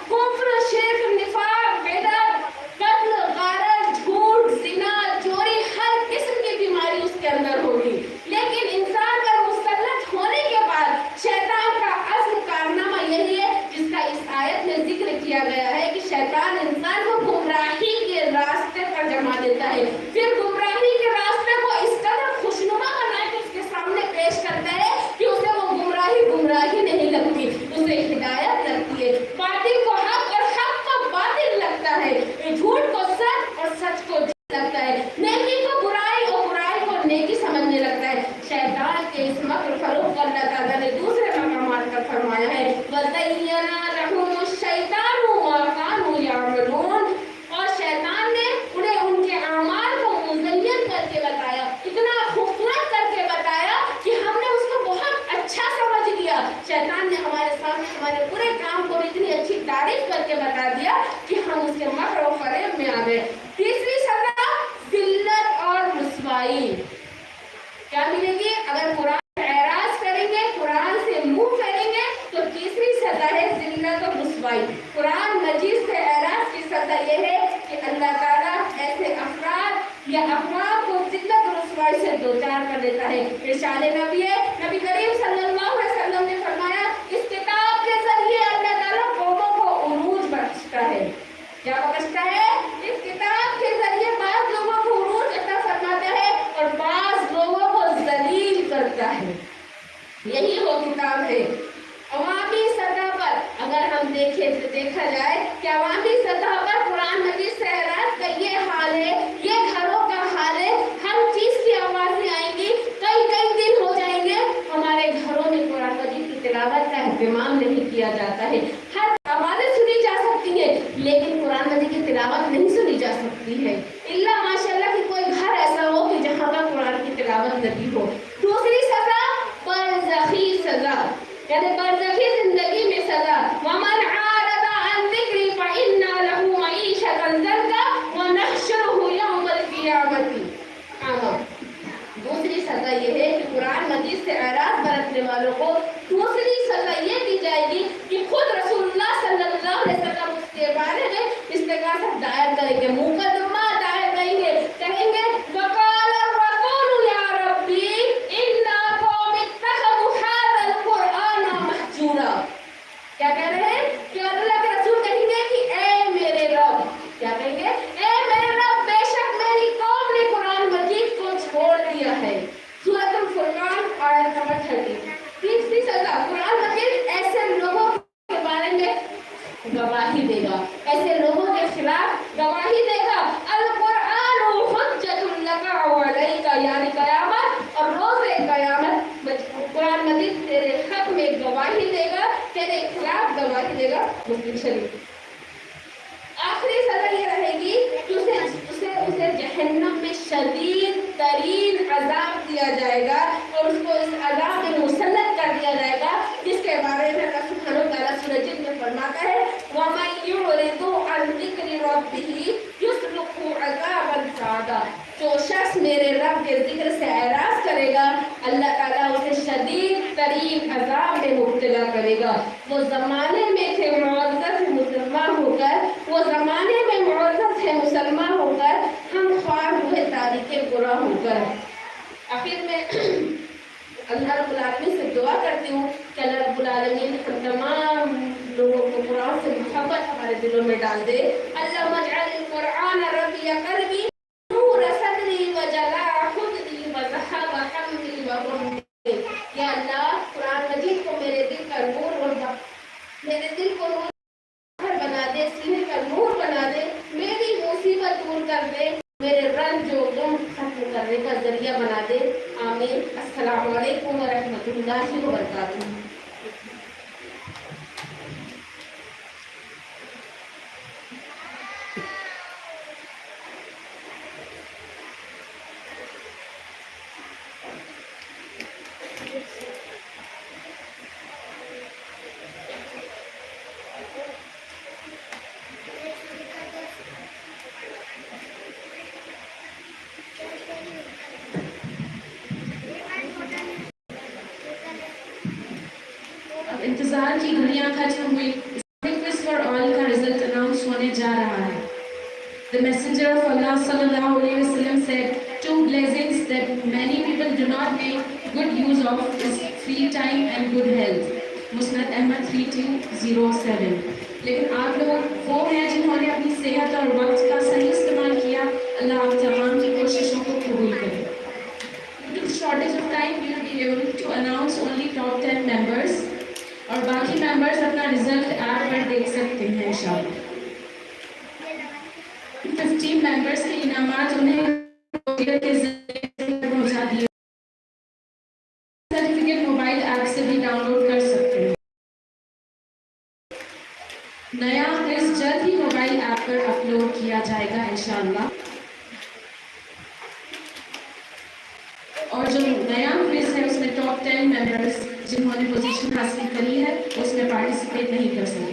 کفر, شرک, نفاق, بدعت, قتل, غارت, جھوٹ, زنا, چوری, ہر قسم کی بیماری اس کے اندر ہوگی. لیکن انسان پر مسلط ہونے کے بعد شیطان کا اصل کارنامہ یہی ہے جس کا اس آیت میں ذکر کیا گیا ہے کہ شیطان انسان کو گمراہی کے راستے پر جما دیتا ہے. پھر گمراہی کے راستے کو اس قدر خوشنما بنا کے اس کے سامنے پیش کرتا ہے کہ اسے وہ گمراہی نہیں لگتی, اسے ہدایت لگتی ہے. باطل کو حق اور حق کو باطل لگتا ہے, جھوٹ کو سچ اور سچ کو جھوٹ لگتا ہے, نیکی کو برائی اور برائی کو نیکی سمجھنے لگتا ہے. شیطان کے اس مکر فروغ کو اللہ تعالیٰ نے دوسرے مقامات پر فرمایا ہے وَزَيَّنَ لَهُمُ الشَّيْطَانُ مَا كَانُوا يَعْمَلُونَ. اور شیطان نے انہیں ان کے اعمال کو مزین کر کے بتایا, اتنا خوبصورت کر کے بتایا کہ ہم نے اس کو بہت اچھا سمجھ لیا. شیطان نے ہمارے سامنے ہمارے پورے کام کو اتنی اچھی تعریف کر کے بتا دیا کہ ہم اس کے مکر و فریب میں آ گئے. تیسری سزا ذلت اور رسوائی. کیا ملے گی اگر قرآن سے اعراض کریں گے, قرآن سے منہ پھیریں گے تو تیسری سزا ہے ذلت اور رسوائی. قرآن مجید سے اعراض کی سزا یہ ہے کہ اللہ تعالیٰ ایسے افراد یا افراد کو ذلت اور رسوائی سے دوچار کر دیتا ہے. ارشاد نبی ہے, نبی کریم صلی اللہ علیہ وسلم نے فرمایا اس کتاب کے ذریعے اللہ تعالیٰ قوموں کو عروج بخشتا ہے. کیا بخشتا ہے؟ اس کتاب کے ذریعے بعض لوگوں کو عروج عطا فرماتا ہے اور بعض لوگوں کو ذلیل کرتا ہے. یہی وہ کتاب ہے. عوامی سطح پر اگر ہم دیکھا جائے کہ عوامی سطح پر قرآن مجید سے اعراض کا یہ حال ہے, یہ گھروں کا حال ہے. ہر چیز کی آوازیں آئیں گی, کئی دن ہو جائیں گے ہمارے گھروں میں قرآن مجید کی تلاوت کا اہتمام نہیں کیا جاتا ہے. ہر آوازیں سنی جا سکتی ہیں لیکن قرآن مجید کی تلاوت نہیں سنی جا سکتی ہے الا ماشاءاللہ کہ کوئی گھر ایسا ہو کہ جہاں پر قرآن کی تلاوت لگی ہو. دوسری سزا برزخی سزا, یعنی برزخی زندگی میں سزا. وَمَنْ عَارَضَ عَنْ ذِكْرِي فَإِنَّ لَهُ مَعِيشَةً ضَنكًا وَنَحْشُرُهُ يَوْمَ الْقِيَامَةِ. دوسری سزا یہ ہے کہ قرآن مجید سے اعراض برتنے والوں کو دوسری سزا یہ دی جائے گی کہ خود رسول اللہ صلی اللہ علیہ وسلم اس کے بارے میں استغاثہ دائر کریں گے, مقدمہ دائر کریں گے, کہیں گے وَقَالَ الرَّسُولُ يَا رَبِّي إِنَّا قَوْمِ اتَّخَذُوا هَذَا الْقُرْآنَ مَهْجُورًا. کیا کہہ رہے ہیں کہ اللہ کے رسول کہیں گے کہ اے میرے رب, کیا کہیں گے, اے میرے رب بے شک میری قوم نے قرآن مجید کو چھوڑ دیا ہے. سورۃ الفرقان میرے خلاف گواہی دے گا. مسلم شریف. آخری سزا یہ رہے گی کہ اسے جہنم میں شدید ترین عذاب دیا جائے گا اور اس کو اس عذاب میں مسلط کر دیا جائے گا جس کے بارے میں اللہ سبحانہ و تعالیٰ سورہ جن میں فرماتا ہے وَمَن يُعْرِضُ عَن ذِكْرِ رَبِّهِ يُسْلُكْهُ عَذَابًا صَعَدًا. جو شخص میرے رب کے ذکر سے اعراض کرے گا اللہ تعالیٰ اسے شدید ترین عذاب میں مبتلا کرے گا. وہ زمانے میں تھے معزز مسلمان ہو کر وہ زمانے میں معزز ہے مسلمان ہو کر ہم خوار ہوئے تاریخ برا ہو کر. آخر میں اللہ رب العالمین سے دعا کرتی ہوں کہ اللہ رب العالمین ہم تمام لوگوں کو قرآن سے محبت ہمارے دلوں میں ڈال دے. اللہم اجعل القرآن ربیع قلبی نور صدری وجلاء حزنی وذہاب حملی وغمی. یا اللہ قرآن مجید کو میرے دل کا نور اور میرے دل کو نور بنا دے, سینے کا نور بنا دے, میری مصیبت دور کر دے, میرے رنج و غم ختم کرنے کا ذریعہ بنا دے. آمین. السلام علیکم ورحمۃ اللہ وبرکاتہ. انتظار کی گھڑیاں ختم ہوئی. Quiz for all کا رزلٹ اناؤنس ہونے جا رہا ہے. The messenger of Allah sallallahu alaihi wasallam said, two blessings that many people do not make good use of is free time and good health. مسند احمد 3207. لیکن آپ لوگ وہ ہیں جنہوں نے اپنی صحت اور وقت کا صحیح استعمال کیا. اللہ آپ تمام کی کوششوں کو قبول کرے. Due to shortage of time, we will be able to announce only top 10 members. اور باقی ممبرز اپنا رزلٹ ایپ پر دیکھ سکتے ہیں انشاءاللہ. 15 ممبرز کے انعامات انہیں کے ذریعے پہنچا دیے. سرٹیفکیٹ موبائل ایپ سے بھی ڈاؤن لوڈ کر سکتے ہیں. نیا کوئز جلد ہی موبائل ایپ پر اپلوڈ کیا جائے گا انشاءاللہ. اور جو نیا کوئز ہے اس میں ٹاپ 10 ممبرز جنہوں نے پوزیشن حاصل کری ہے اس میں پارٹیسپیٹ نہیں کر سکتے.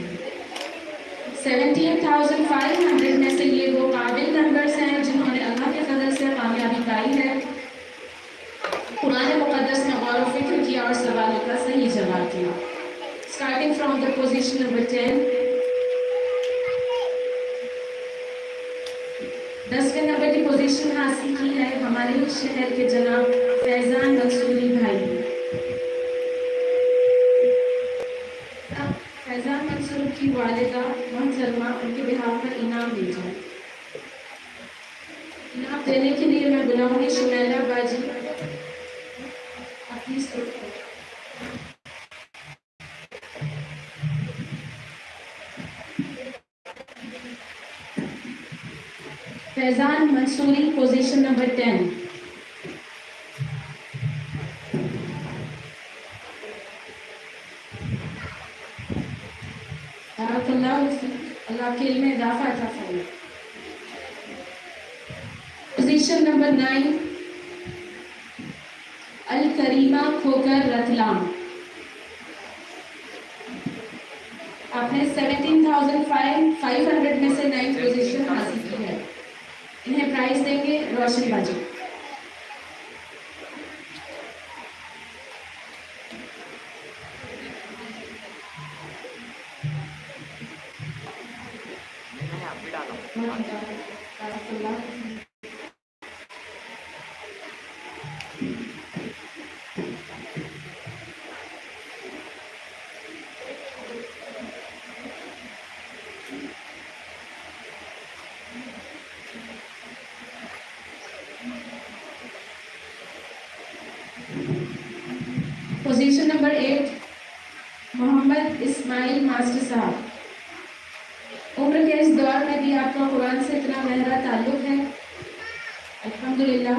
17,500 میں سے یہ وہ قابل ممبرز ہیں جنہوں نے اللہ کے فضل سے کامیابی پائی ہے, قرآن مقدس میں غور و فکر کیا اور سوالوں کا صحیح جواب دیا. Starting from the position number 10. 10ویں نمبر کی پوزیشن حاصل کی ہے ہمارے شہر کے جناب فیضان منصوری بھائی. فیضان منصور کی والدہ محترمہ ان کے بہاف پر انعام دی جائے. انعام دینے کے لیے میں بلاؤں گی شمیلہ باجی. Faizan Mansoori position number 10. اللہ کے علم میں اضافہ عطا فرمائے. Position number 9 Alkarima Khokar Ratlam. آپ نے 17,500 میں سے 9 پوزیشن حاصل کی ہے. انہیں پرائز دیں گے روشن باجی. پوزیشن نمبر 8 محمد اسماعیل ماسٹر صاحب. عمر کے اس دور میں بھی آپ کا قرآن سے اتنا گہرا تعلق ہے, الحمدللہ.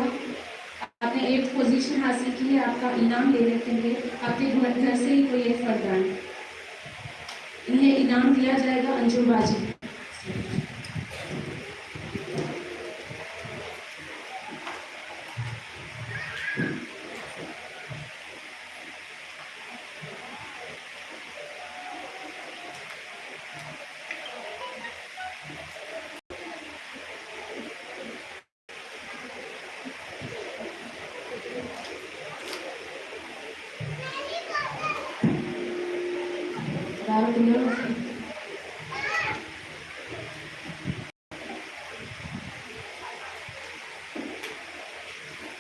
آپ نے 8 پوزیشن حاصل کی ہے. آپ کا انعام لے لیتے ہیں. آپ کے گھر سے ہی کوئی ایک فردان. انہیں انعام دیا جائے گا انجم باجی.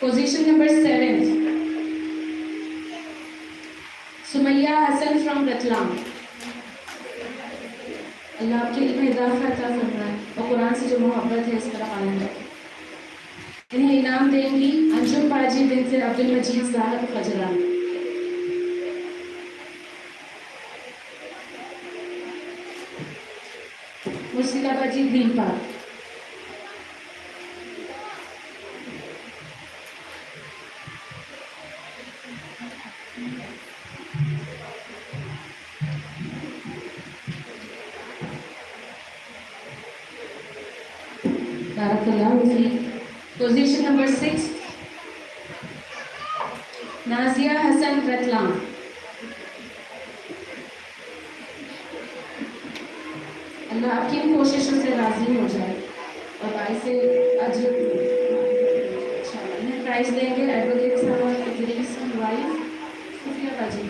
Position number 7, Sumayya Hassan from Ratlam. اللہ آپ کے علم میں اضافہ عطا فرمائے اور قرآن سے جو محبت ہے اس طرح قائم رکھے. انہیں انعام دیں گی انجم باجی بنت عبد المجید صاحب خجران. مرسلہ باجی green park. Position number 6, Nazia Hassan Ratlam. اللہ آپ کی ان کوششوں سے راضی ہو جائے اور باعث اجر انہیں پرائز دیں گے ایڈوکیٹ صاحب ادریس کی وائف صوفیہ باجی.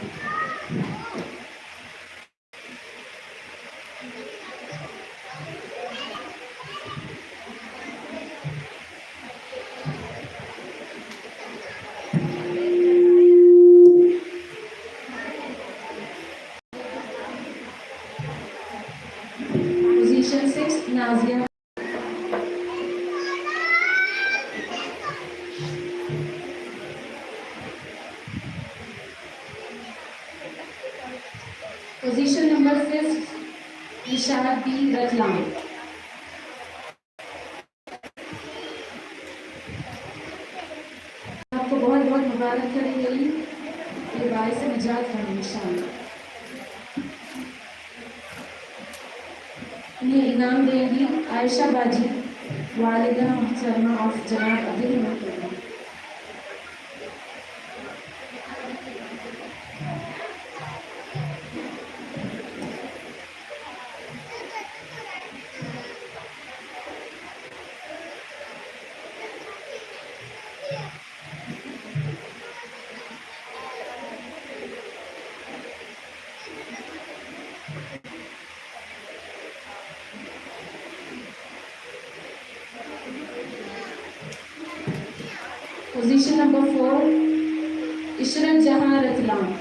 Position 6, Nazia. Position number 5, Ishad B. Ratlam. آپ کو بہت بہت مبارک کریں گی، یہ باعث نجات ہے انشاءاللہ. انہیں انعام دیں گی عائشہ باجی والدہ محترمہ آف جناب عبد المطلب. Position number 4, عشرت جہاں رتلام.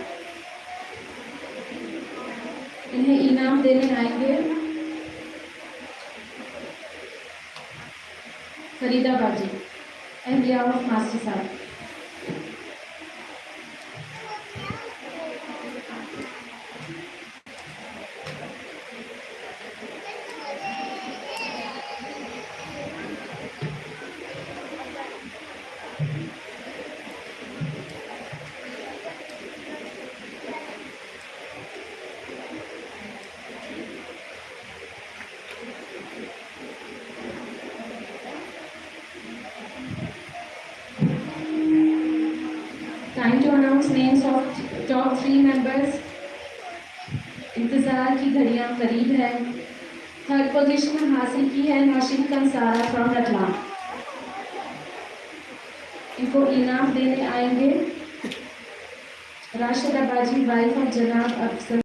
انہیں انعام دینے آئیں گے فریدہ باجی اہلیہ آف ماسٹر صاحب. Time to announce names of top 3 members. انتظار کی گھڑیاں قریب ہے. تھرڈ پوزیشن حاصل کی ہے نوشین کنسارا فرام رتلام. ان کو انعام دینے آئیں گے راشدہ باجی وائف آف جناب افسر.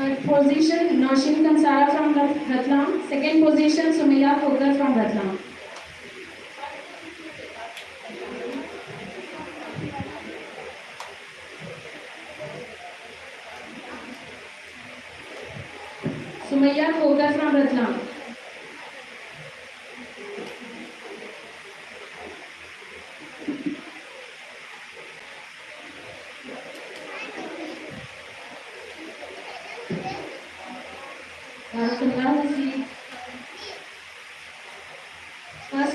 Third position, Nosheen Kansara from Ratlam. Second position, Sumayya Khokar from Ratlam.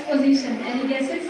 first position. Any guesses?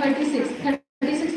36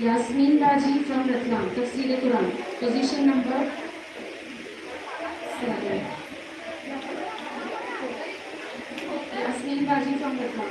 Yasmin Baji from Ratlam, Tafsir Quran, position number 7. Yasmin Baji from Ratlam.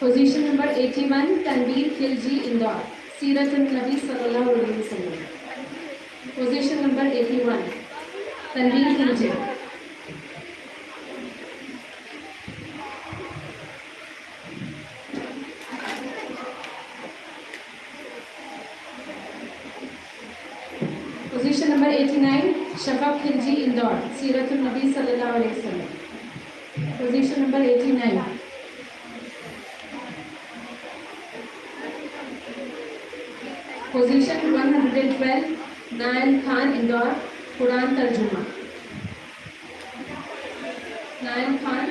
Position number 81, Tanveer Khilji, Indore, Seerat an-Nabi sallallahu alaihi wasallam. Position number 81, Tanveer Khilji. Position number 89, Shafaq Khilji, Indore, Seerat an-Nabi sallallahu alaihi wasallam. Position number 89. Position 112, Nayan Khan, Indore, Quran Tarjuma. Nayan Khan,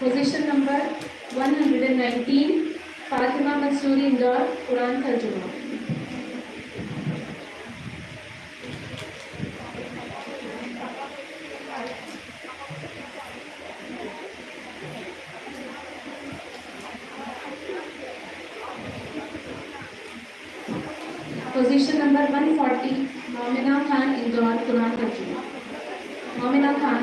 Position number 119, Fatima Mansoori, Indore, Quran Tarjuma. Position number 140, Momina Khan, Indore, Quran Tarjuma. Momina Khan.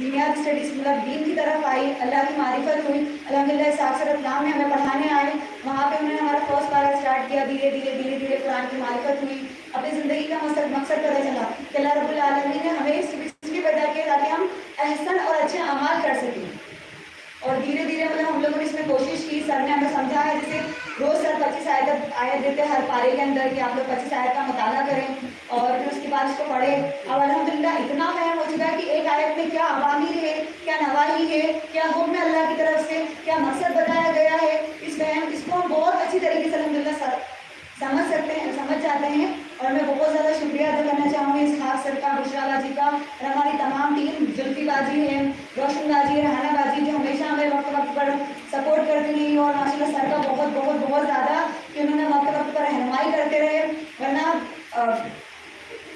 دینیات studies مطلب دین کی طرف آئی, اللہ کی معرفت ہوئی. الحمدللہ ساکسر اسلام میں ہمیں پڑھانے آئے, وہاں پہ انہوں نے ہمارا فرسٹ پارا اسٹارٹ کیا. دھیرے دھیرے قرآن کی معرفت ہوئی. اپنی زندگی کا مقصد پتہ چلا کہ اللہ رب العالمین نے ہمیں اس لیے پیدا کیا تاکہ ہم احسن اور اچھے اعمال کر سکیں. اور دھیرے دھیرے مطلب ہم لوگوں نے اس میں کوشش کی. سر نے ہمیں سمجھایا, جیسے روز سر 25 آیت دیتے ہر پارے کے اندر کہ آپ لوگ 25 آیت کا مطالعہ کریں اور پھر اس کے بعد اس کو پڑھیں. اب الحمدللہ اتنا فہم ہو چکا ہے کہ ایک آیت میں کیا عوامر ہے, کیا نواہی ہے, کیا حکم ہے اللہ کی طرف سے, کیا مقصد بتایا گیا ہے. اس کو ہم بہت اچھی طریقے سے الحمدللہ سمجھ سکتے ہیں, سمجھ جاتے ہیں. اور میں بہت زیادہ شکریہ ادا کرنا چاہوں گی اسحاق سر کا, بشرا باجی کا, اور ہماری تمام ٹیم, زلفی باجی ہے, روشن باجی ہے, رحانہ باجی, جو ہمیشہ ہمیں وقت پر سپورٹ کرتی رہی. اور ماشاء اللہ سر کا بہت زیادہ کہ انہوں نے وقت پر رہنمائی کرتے رہے. ورنہ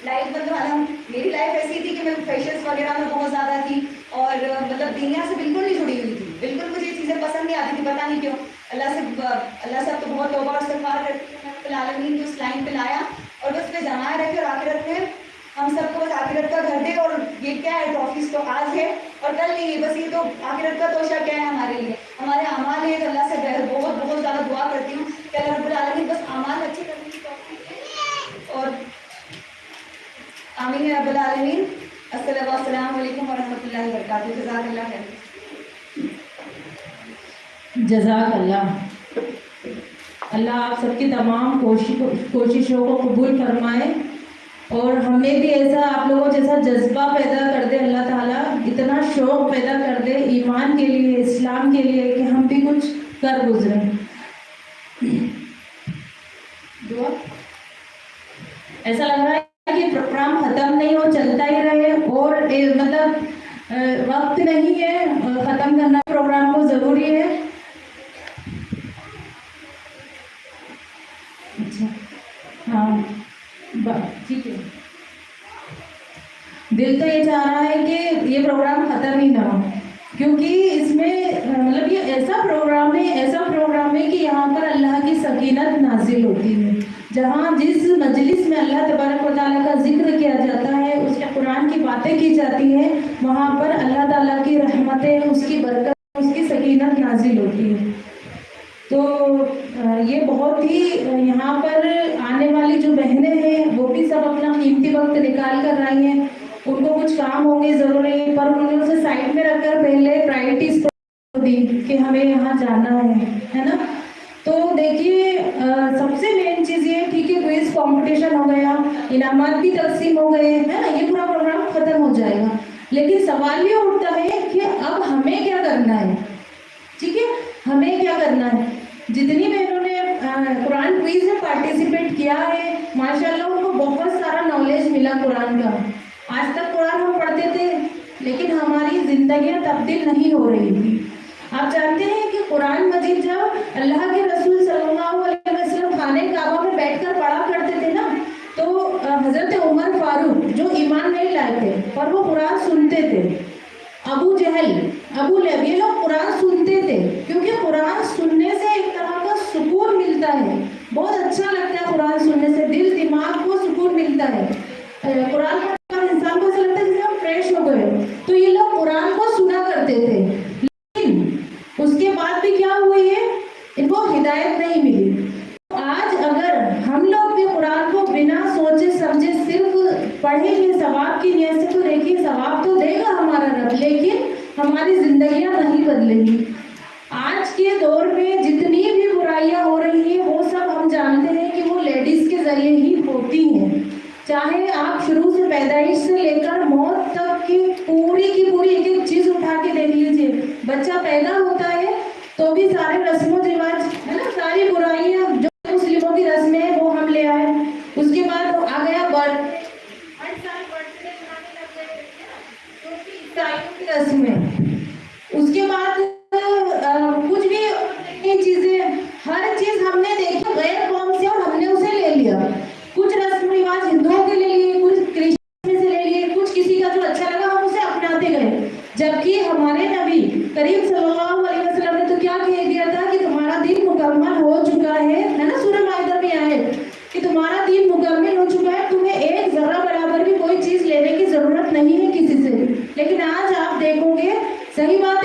لائف مطلب میری لائف ایسی تھی کہ میں فیشنس وغیرہ میں بہت زیادہ تھی اور مطلب دنیا سے بالکل نہیں جڑی ہوئی تھی. بالکل مجھے یہ چیزیں پسند نہیں آتی تھی, پتہ نہیں کیوں. اللہ سے اب تو بہت توبہ اور استغفار کرتی ہوں. رب العالمین جو اس لائن پہ لایا اور بس پہ جمائے رکھے, اور آخرت میں ہم سب کو بس آخرت کا گھر دے. اور یہ کیا ہے, ٹرافیز تو آج ہے اور کل نہیں ہے, بس یہ تو آخرت کا توشہ کیا ہے ہمارے لیے, ہمارے اعمال ہے. اللہ سے بہت زیادہ دعا کرتی ہوں کہ اللہ رب العالمین بس اعمال اچھے کرنے کی توفیق دے. اور آمین رب العالمین. السلام علیکم ورحمۃ اللہ وبرکاتہ. جزاک اللہ خیر. جزاک اللہ. اللہ آپ سب کی تمام کوششوں کو قبول فرمائے اور ہمیں بھی ایسا آپ لوگوں جیسا جذبہ پیدا کر دے اللہ تعالیٰ, اتنا شوق پیدا کر دے ایمان کے لیے, اسلام کے لیے, کہ ہم بھی کچھ کر گزریں. دعا. ایسا لگ رہا ہے کہ پروگرام ختم نہیں ہو, چلتا ہی رہے, اور مطلب وقت نہیں ہے ختم کرنا پروگرام کو, ضروری ہے. اچھا ہاں ٹھیک ہے. دل تو یہ چاہ رہا ہے کہ یہ پروگرام ختم ہی نہ ہو, کیونکہ اس میں مطلب یہ ایسا پروگرام ہے کہ یہاں پر اللہ کی سکینت نازل ہوتی ہے. جہاں جس مجلس میں اللہ تبارک و تعالیٰ کا ذکر کیا جاتا ہے, اس کے قرآن کی باتیں کی جاتی ہیں, وہاں پر اللہ تعالیٰ کی رحمتیں, اس کی برکت, اس کی سکینت نازل ہوتی ہے. تو یہ بہت ہی یہاں پر آنے والی جو بہنیں ہیں وہ بھی سب اپنا قیمتی وقت نکال کر آئی ہیں. ان کو کچھ کام ہوں گے ضروری, پر انہوں نے اسے سائڈ میں رکھ کر پہلے پرائرٹیز دی کہ ہمیں یہاں جانا ہے نا. تو دیکھیے سب سے مین چیز یہ ٹھیک ہے, کوئز کمپٹیشن ہو گیا, انعامات بھی تقسیم ہو گئے ہیں نا, یہ پورا پروگرام ختم ہو جائے گا. لیکن سوال یہ اٹھتا ہے کہ اب ہمیں کیا کرنا ہے. ٹھیک ہے, ہمیں کیا کرنا ہے. جتنی بہنوں نے قرآن کوئز میں پارٹیسپیٹ کیا ہے ماشاءاللہ ان کو بہت سارا نالج ملا قرآن کا. آج تک قرآن ہم پڑھتے تھے لیکن ہماری زندگیاں تبدیل نہیں ہو رہی تھی. آپ جانتے ہیں کہ قرآن مجید جب اللہ کے رسول صلی اللہ علیہ وسلم خانہ کعبہ میں بیٹھ کر پڑھا کرتے تھے نا, تو حضرت عمر فاروق جو ایمان نہیں لائے تھے اور وہ قرآن سنتے تھے, ابو جہل, ابو لہب, یہ لوگ قرآن سنتے تھے, کیونکہ قرآن سننے سے ایک طرح کا سکون ملتا ہے, بہت اچھا لگتا ہے قرآن سننے سے, دل دماغ کو سکون ملتا ہے. قرآن پڑھنے کا انسان کو ایسا لگتا ہے جیسے ہم فریش ہو گئے. تو یہ لوگ قرآن کو سنا کرتے تھے, لیکن اس کے بعد بھی کیا ہوئی ہے, ان کو ہدایت نہیں ملی. آج اگر ہم لوگ بھی قرآن کو بنا سوچے سمجھے صرف پڑھیں گے ثواب کی نیت سے, تو دیکھیے ثواب تو دے گا ہمارا رب, لیکن ہماری زندگیاں نہیں بدلیں گی. آج کے دور میں جتنی بھی برائیاں ہو رہی ہیں وہ سب ہم جانتے ہیں کہ وہ لیڈیز کے ذریعے ہی ہوتی ہیں. چاہے آپ شروع سے پیدائش سے لے کر موت تک کی پوری ایک ایک چیز اٹھا کے دیکھ لیجیے. بچہ پیدا ہوتا ہے تو بھی سارے رسم و رواج ہے نا, ساری برائیاں جو مسلموں کی رسمیں ہیں وہ ہم لے آئے. اس کے بعد آ گیا برتھ, ہر سال برتھ ڈے منانے لگ گئے جو کہ عیسائیوں کی رسمیں. اس کے بعد کچھ بھی نئی چیزیں, ہر چیز ہم نے دیکھی غیر قوم سے اور ہم نے اسے لے لیا. کچھ رسم رواج ہندوؤں کے لے لیے, کچھ کرسچن سے لے لیے, کچھ کسی کا جو اچھا لگا ہم اسے اپناتے گئے. جبکہ ہمارے نبی کریم صلی اللہ علیہ وسلم نے تو کیا کہہ دیا تھا کہ تمہارا دین مکمل ہو چکا ہے نا. سورہ مائدہ میں آئے کہ تمہارا دین مکمل ہو چکا ہے, تمہیں ایک ذرہ برابر بھی کوئی چیز لینے کی ضرورت نہیں ہے کسی سے. لیکن آج آپ دیکھو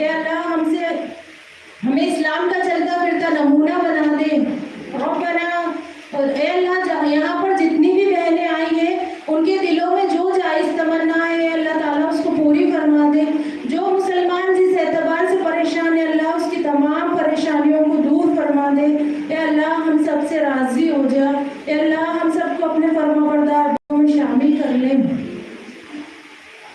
اے اللہ ہمیں اسلام کا چلتا پھرتا نمونہ بنا دے ربنا. اے اللہ یہاں پر جتنی بھی بہنیں آئی ہیں ان کے دلوں میں جو جائز تمنا ہے اللہ تعالیٰ اس کو پوری فرما دے. جو مسلمان جس اعتبار سے پریشان ہے اللہ اس کی تمام پریشانیوں کو دور فرما دے. اے اللہ ہم سب سے راضی ہو جا. اے اللہ ہم سب کو اپنے فرما بردار میں شامل کر لے.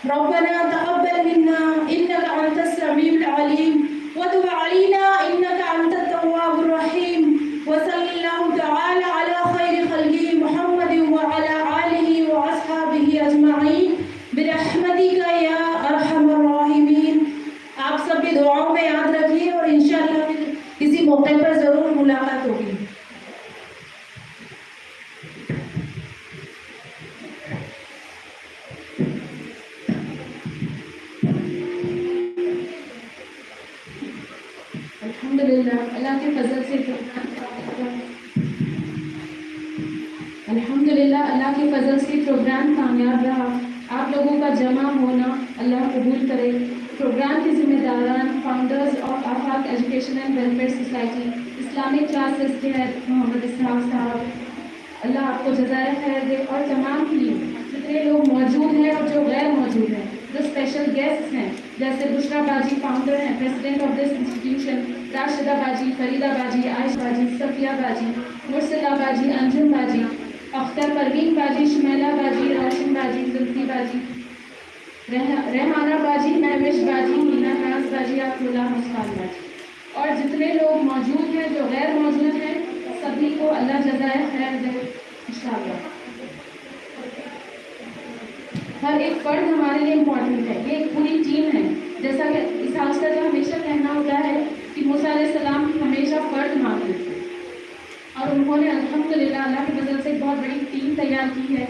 ربنا تقبل منا انك انت السميع العليم وتب علينا انك انت التواب الرحيم. وصلى الله تعالى على خير خلقه محمد وعلى آله وأصحابه أجمعين برحمتك يا أرحم الراحمين. آپ سب بھی دعاؤں میں یاد رکھیے اور انشاءاللہ کسی موقع پر ضرور ملاقات ہوگی. الحمدللہ اللہ کے فضل سے الحمدللہ اللہ کے فضل سے پروگرام کامیاب رہا. آپ لوگوں کا جمع ہونا اللہ قبول کرے. پروگرام کے ذمہ داران founders of Afaq education and welfare society Islamic classes کے ہیڈ محمد اسحاق صاحب اللہ آپ کو جزائے خیر دے. اور تمام ہی جتنے لوگ موجود ہیں اور جو غیر موجود ہیں جو اسپیشل گیسٹ ہیں جیسے بشرا باجی فاؤنڈر ہیں پریزیڈنٹ آف دس انسٹیٹیوشن, راشدہ باجی, فریدہ باجی, عائشہ باجی, صفیہ باجی, مرسلہ باجی, انجم باجی, اختر پروین باجی, شمیلہ باجی, روشن باجی, زلفی باجی, رحمانہ باجی, مہوش باجی, مینا ناز باجی, اللہ مسکان باجی اور جتنے لوگ موجود ہیں جو غیر موجود ہیں سبھی کو اللہ جزائے خیر دے انشاءاللہ. ہر ایک فرد ہمارے لیے امپورٹنٹ ہے. یہ ایک پوری ٹیم ہے. جیسا کہ اس حال کا جو ہمیشہ کہنا ہوتا ہے کہ موسیٰ علیہ السلام ہمیشہ فرد مانگتے تھے اور انہوں نے الحمدللہ اللہ کے فضل سے بہت بڑی ٹیم تیار کی ہے.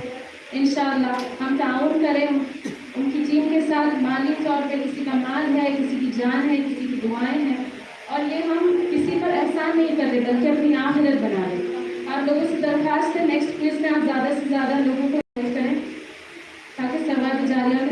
انشاءاللہ ہم تعاون کریں ان کی ٹیم کے ساتھ. مالی طور پہ کسی کا مال ہے, کسی کی جان ہے, کسی کی دعائیں ہیں اور یہ ہم کسی پر احسان نہیں کر رہے بلکہ اپنی آخرت بنا رہے. آپ لوگوں سے درخواست ہے نیکسٹ کوئز میں آپ زیادہ سے زیادہ لوگوں کو کریں تاکہ ثواب جاریہ